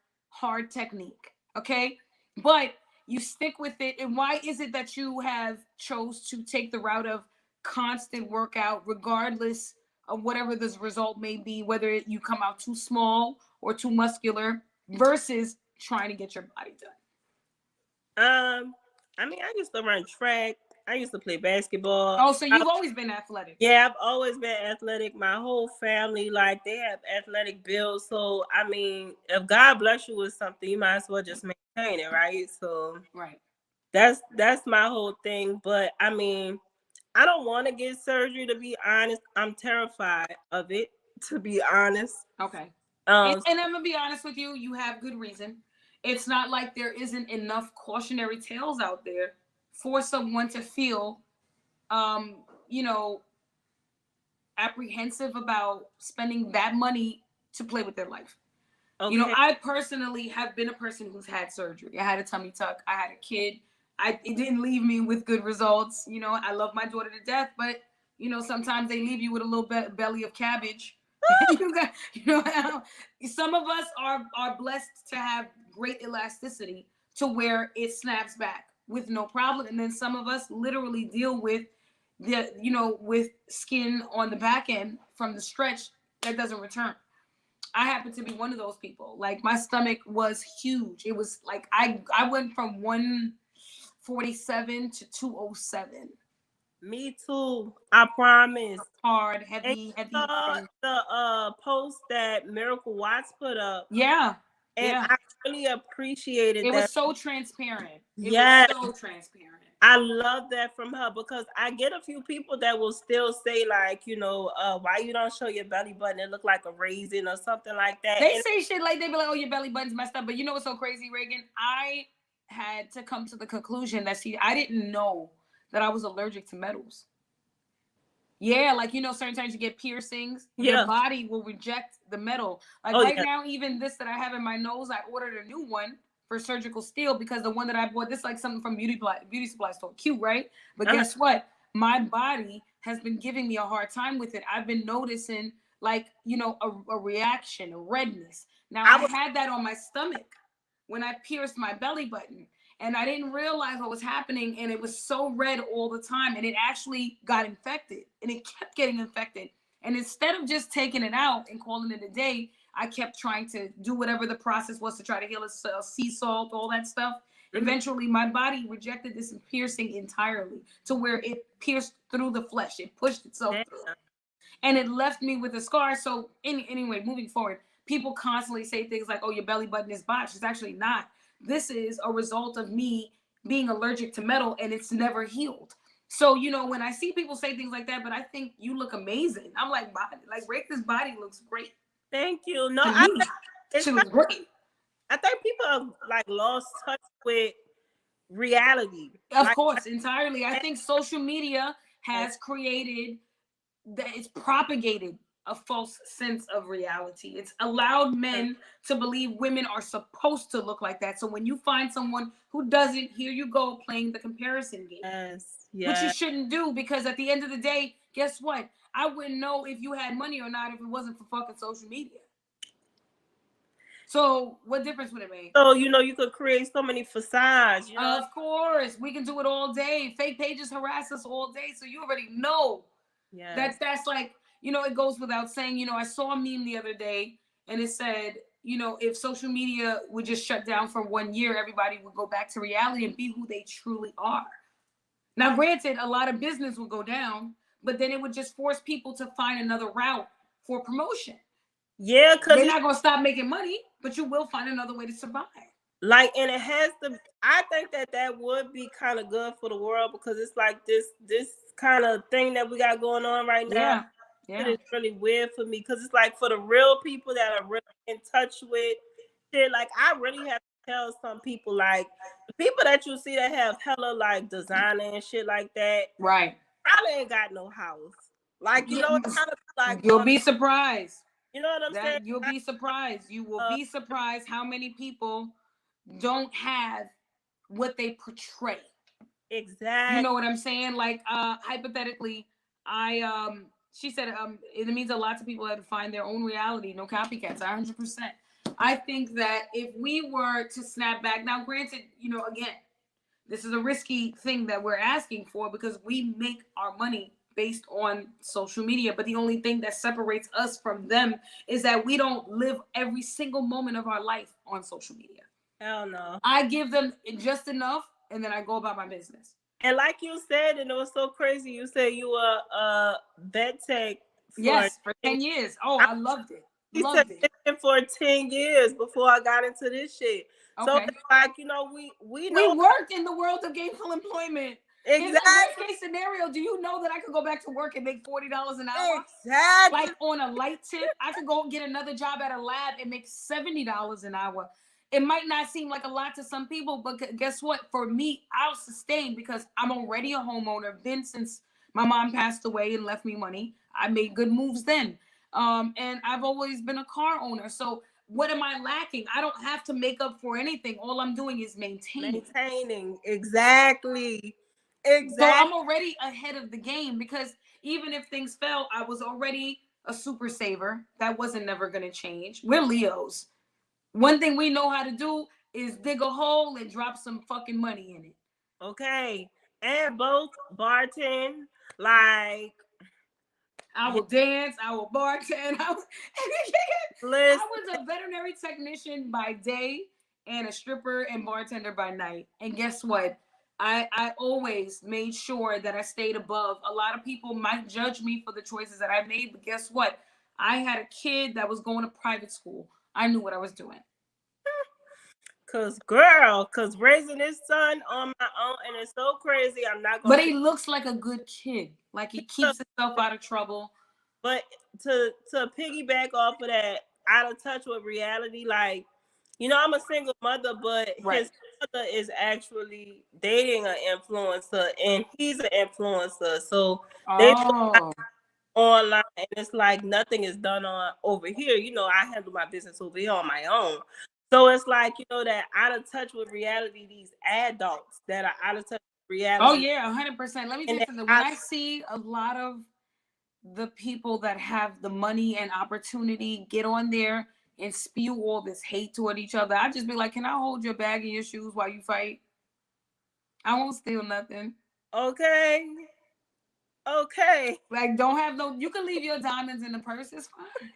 S1: technique. Okay? But you stick with it. And why is it that you have chose to take the route of constant workout regardless of whatever this result may be, whether you come out too small or too muscular versus trying to get your body done?
S7: I mean, I used to run track. I used to play basketball.
S1: Oh, so you've always been athletic.
S7: Yeah, I've always been athletic. My whole family, like, they have athletic builds. So, I mean, if God bless you with something, you might as well just maintain it, right? So,
S1: right.
S7: That's my whole thing. But I mean, I don't want to get surgery, to be honest. I'm terrified of it, to be honest.
S1: Okay. And I'm gonna be honest with you, you have good reason. It's not like there isn't enough cautionary tales out there for someone to feel, you know, apprehensive about spending that money to play with their life. Okay. You know, I personally have been a person who's had surgery. I had a tummy tuck. I had a kid. It didn't leave me with good results. You know, I love my daughter to death, but, you know, sometimes they leave you with a little belly of cabbage. You know, some of us are blessed to have great elasticity to where it snaps back with no problem, and then some of us literally deal with with skin on the back end from the stretch that doesn't return. I happen to be one of those people. Like, my stomach was huge. It was like I went from 147 to 207.
S7: Me too. I promise.
S1: Hard, heavy.
S7: The post that Miracle Watts put up.
S1: Yeah.
S7: And I really appreciated
S1: it.
S7: That.
S1: It was so transparent. It
S7: was
S1: so transparent.
S7: I love that from her, because I get a few people that will still say, like, you know, why you don't show your belly button? It look like a raisin or something like that.
S1: They say shit like, they be like, oh, your belly button's messed up. But you know what's so crazy, Regan? I had to come to the conclusion that, I didn't know that I was allergic to metals. Yeah, like, you know, certain times you get piercings, your body will reject the metal. Like now, even this that I have in my nose, I ordered a new one for surgical steel because the one that I bought, this is like something from beauty supply store. Cute, right? But guess what? My body has been giving me a hard time with it. I've been noticing, like, you know, a reaction, a redness. Now, I had that on my stomach when I pierced my belly button. And I didn't realize what was happening. And it was so red all the time. And it actually got infected. And it kept getting infected. And instead of just taking it out and calling it a day, I kept trying to do whatever the process was to try to heal it. Sea salt, all that stuff. Eventually, my body rejected this piercing entirely to where it pierced through the flesh. It pushed itself through. And it left me with a scar. So anyway, moving forward, people constantly say things like, oh, your belly button is botched. It's actually not. This is a result of me being allergic to metal, and it's never healed. So, you know, when I see people say things like that, but I think you look amazing. I'm like, Rake's body looks great.
S7: Thank you. No,
S1: she looks great.
S7: I think people have, like, lost touch with reality.
S1: Of course, entirely. I think social media has created that, it's propagated a false sense of reality. It's allowed men to believe women are supposed to look like that. So when you find someone who doesn't, here you go playing the comparison game. Which you shouldn't do, because at the end of the day, guess what? I wouldn't know if you had money or not if it wasn't for fucking social media. So what difference would it make?
S7: So, you know, you could create so many facades. You know?
S1: Of course. We can do it all day. Fake pages harass us all day. So you already know. That's like, you know, it goes without saying. You know, I saw a meme the other day and it said, you know, if social media would just shut down for 1 year, everybody would go back to reality and be who they truly are. Now, granted, a lot of business will go down, but then it would just force people to find another route for promotion.
S7: Yeah, because
S1: they're not gonna stop making money, but you will find another way to survive.
S7: Like, and it has to. I think that would be kind of good for the world, because it's like this kind of thing that we got going on right now.
S1: Yeah.
S7: It is really weird for me, because it's like for the real people that are really in touch with shit. Like, I really have to tell some people, like the people that you see that have hella like designer and shit like that,
S1: right?
S7: Probably ain't got no house. Like, you know, it's kind of like
S1: you'll be surprised.
S7: You know what I'm saying?
S1: You'll be surprised. You will be surprised how many people don't have what they portray.
S7: Exactly.
S1: You know what I'm saying? Like, hypothetically, she said, it means a lot to people that find their own reality. No copycats. 100%. I think that if we were to snap back, now granted, you know, again, this is a risky thing that we're asking for, because we make our money based on social media. But the only thing that separates us from them is that we don't live every single moment of our life on social media.
S7: Hell no.
S1: I give them just enough, and then I go about my business.
S7: And like you said, and it was so crazy, you said you were vet tech
S1: for 10 years. Oh, I loved it.
S7: Loved it for 10 years before I got into this shit. Okay. So it's like, you know, we know
S1: we worked in the world of gainful employment.
S7: Exactly.
S1: In a worst case scenario, do you know that I could go back to work and make $40 an hour?
S7: Exactly.
S1: Like, on a light tip, I could go get another job at a lab and make $70 an hour. It might not seem like a lot to some people, but guess what? For me, I'll sustain, because I'm already a homeowner. Been since my mom passed away and left me money. I made good moves then. And I've always been a car owner. So what am I lacking? I don't have to make up for anything. All I'm doing is maintaining.
S7: Exactly.
S1: So I'm already ahead of the game, because even if things fell, I was already a super saver. That wasn't never going to change. We're Leos. One thing we know how to do is dig a hole and drop some fucking money in it.
S7: Okay. And both bartend, like,
S1: I will dance, I will bartend. I was a veterinary technician by day and a stripper and bartender by night. And guess what? I always made sure that I stayed above. A lot of people might judge me for the choices that I made, but guess what? I had a kid that was going to private school. I knew what I was doing.
S7: Cause raising this son on my own, and it's so crazy. I'm not gonna.
S1: But he looks like a good kid. Like, he keeps himself out of trouble.
S7: But to piggyback off of that, out of touch with reality, like, you know, I'm a single mother, but his mother is actually dating an influencer, and he's an influencer. So they online, and it's like nothing is done on over here. You know, I handle my business over here on my own. So it's like, you know, that out of touch with reality, these adults that are out of touch with reality.
S1: Oh yeah, 100%. Let me tell you something. When I see a lot of the people that have the money and opportunity get on there and spew all this hate toward each other, I just be like, can I hold your bag and your shoes while you fight? I won't steal nothing.
S7: Okay.
S1: Like, don't have no, you can leave your diamonds in the purse, it's fine.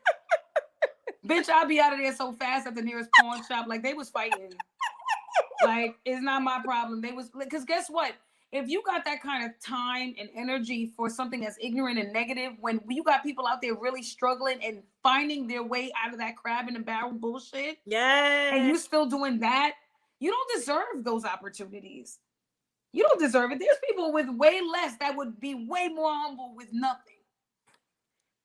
S1: Bitch, I'll be out of there so fast at the nearest pawn shop. Like, they was fighting. Like, it's not my problem. They was, because guess what? If you got that kind of time and energy for something that's ignorant and negative, when you got people out there really struggling and finding their way out of that crab in the barrel bullshit, and you still doing that, you don't deserve those opportunities. You don't deserve it. There's people with way less that would be way more humble with nothing.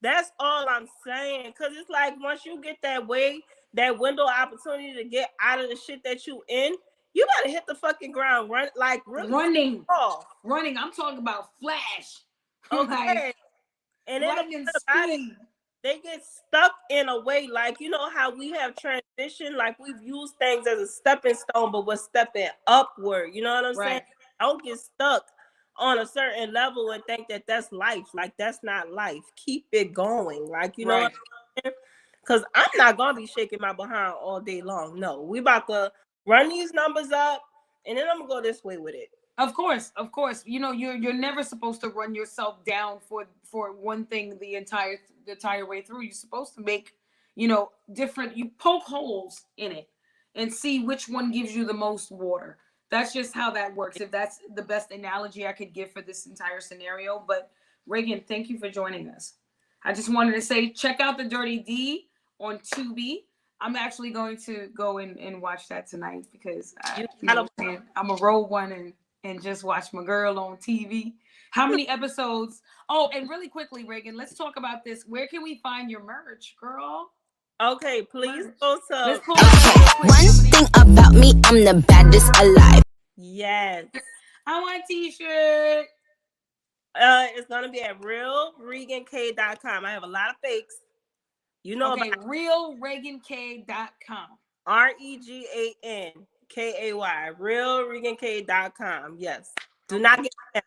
S7: That's all I'm saying. Cause it's like, once you get that window opportunity to get out of the shit that you in, you gotta hit the fucking ground, running.
S1: I'm talking about flash.
S7: Okay. And then they get stuck in a way, like, you know how we have transitioned, like we've used things as a stepping stone, but we're stepping upward. You know what I'm saying? Don't get stuck on a certain level and think that that's life. Like, that's not life. Keep it going. Like, you know what I'm saying? Because I'm not gonna be shaking my behind all day long. No, we about to run these numbers up, and then I'm gonna go this way with it.
S1: Of course. You know, you're never supposed to run yourself down for one thing the entire way through. You're supposed to make, you know, you poke holes in it and see which one gives you the most water. That's just how that works. If that's the best analogy I could give for this entire scenario. But Regan, thank you for joining us. I just wanted to say, check out the Dirty D on Tubi. I'm actually going to go and watch that tonight because I'm a roll one and just watch my girl on TV. How many episodes? Oh, and really quickly, Regan, let's talk about this. Where can we find your merch, girl?
S7: Okay, please go to.
S1: Let's pull
S8: One thing about me, I'm the baddest alive.
S7: Yes.
S1: I want a t-shirt.
S7: It's gonna be at realregank.com. I have a lot of fakes. You know
S1: okay,
S7: about
S1: realregank.com.
S7: REGANKAY. Realregank.com. Yes. Do not get that,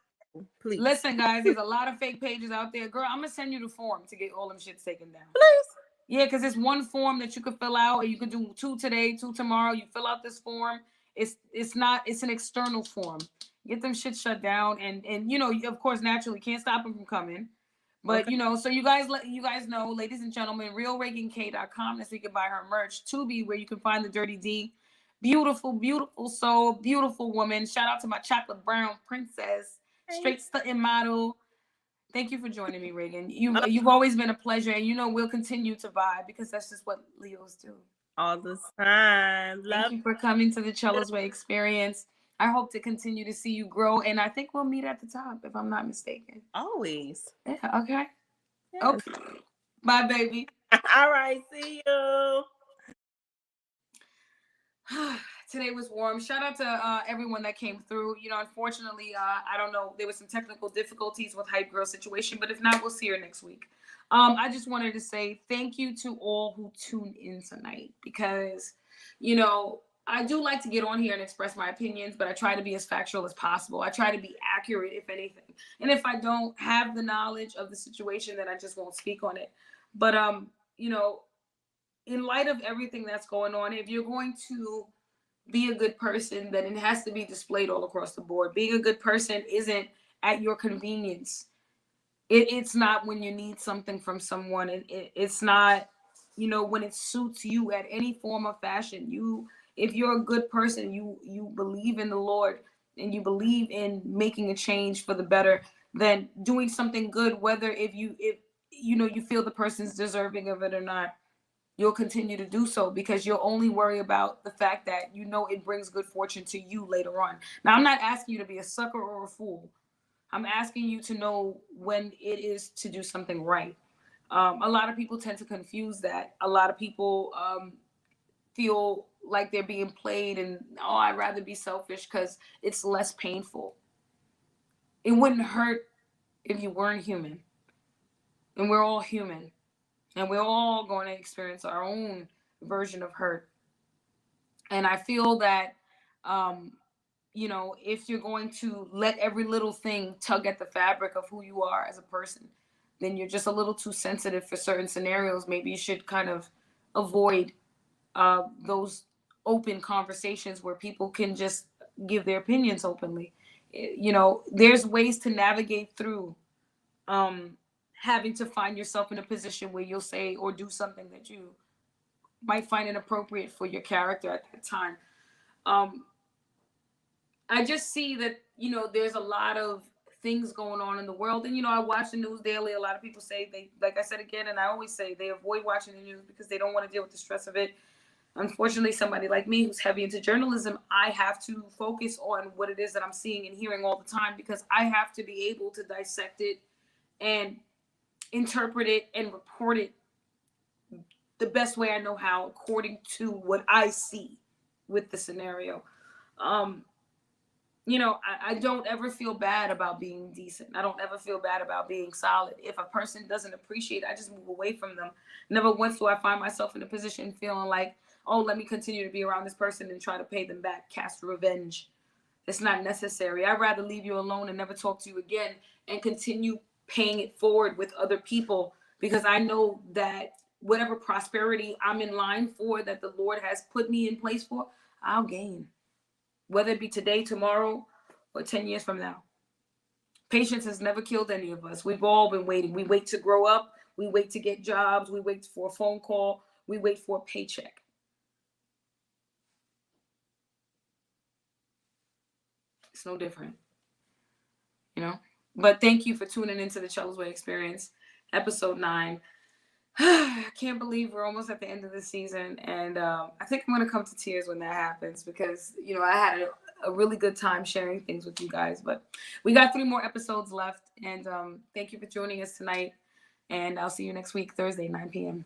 S7: please.
S1: Listen, guys, there's a lot of fake pages out there. Girl, I'm gonna send you the form to get all them shits taken down.
S7: Please.
S1: Yeah, because it's one form that you could fill out, or you could do 2 today, 2 tomorrow. You fill out this form. It's an external form. Get them shit shut down, and you know, of course, naturally can't stop them from coming. But you know, so you guys know, ladies and gentlemen, realregank.com. That's where you can buy her merch. Tubi, where you can find the Dirty D. Beautiful, beautiful soul, beautiful woman. Shout out to my chocolate brown princess, straight stunting model. Thank you for joining me, Regan. You've always been a pleasure, and you know we'll continue to vibe because that's just what Leos do.
S7: All the time.
S1: Thank you for coming to the Chella's Way experience. I hope to continue to see you grow, and I think we'll meet at the top, if I'm not mistaken.
S7: Always.
S1: Yeah, okay. Yes. Okay. Bye, baby.
S7: All right, see you.
S1: Today was warm. Shout out to everyone that came through. You know, unfortunately, I don't know, there was some technical difficulties with Hype Girl situation, but if not, we'll see her next week. I just wanted to say thank you to all who tuned in tonight because, you know, I do like to get on here and express my opinions, but I try to be as factual as possible. I try to be accurate, if anything. And if I don't have the knowledge of the situation, then I just won't speak on it. But, you know, in light of everything that's going on, if you're going to be a good person, then it has to be displayed all across the board. Being a good person isn't at your convenience. It's not when you need something from someone. It's not, you know, when it suits you at any form of fashion. If you're a good person, you believe in the Lord and you believe in making a change for the better, then doing something good, whether if you know you feel the person's deserving of it or not, you'll continue to do so because you'll only worry about the fact that you know it brings good fortune to you later on. Now, I'm not asking you to be a sucker or a fool. I'm asking you to know when it is to do something right. A lot of people tend to confuse that. A lot of people feel like they're being played and, oh, I'd rather be selfish because it's less painful. It wouldn't hurt if you weren't human. And we're all human. And we're all going to experience our own version of hurt. And I feel that, you know, if you're going to let every little thing tug at the fabric of who you are as a person, then you're just a little too sensitive for certain scenarios. Maybe you should kind of avoid those open conversations where people can just give their opinions openly. You know, there's ways to navigate through having to find yourself in a position where you'll say or do something that you might find inappropriate for your character at that time. I just see that, you know, there's a lot of things going on in the world. And, you know, I watch the news daily. A lot of people say they, like I said again, and I always say they avoid watching the news because they don't want to deal with the stress of it. Unfortunately, somebody like me who's heavy into journalism, I have to focus on what it is that I'm seeing and hearing all the time because I have to be able to dissect it and interpret it and report it the best way I know how, according to what I see with the scenario. You know, I don't ever feel bad about being decent. I don't ever feel bad about being solid. If a person doesn't appreciate it, I just move away from them. Never once do I find myself in a position feeling like, oh, let me continue to be around this person and try to pay them back, cast revenge. It's not necessary. I'd rather leave you alone and never talk to you again and continue paying it forward with other people because I know that whatever prosperity I'm in line for, that the Lord has put me in place for, I'll gain. Whether it be today, tomorrow, or 10 years from now. Patience has never killed any of us. We've all been waiting. We wait to grow up. We wait to get jobs. We wait for a phone call. We wait for a paycheck. It's no different. You know, But thank you for tuning into the Chella's Way Experience, episode 9. I can't believe we're almost at the end of the season, and I think I'm gonna come to tears when that happens because I had a really good time sharing things with you guys. But we got 3 more episodes left, and thank you for joining us tonight. And I'll see you next week, Thursday, 9 p.m.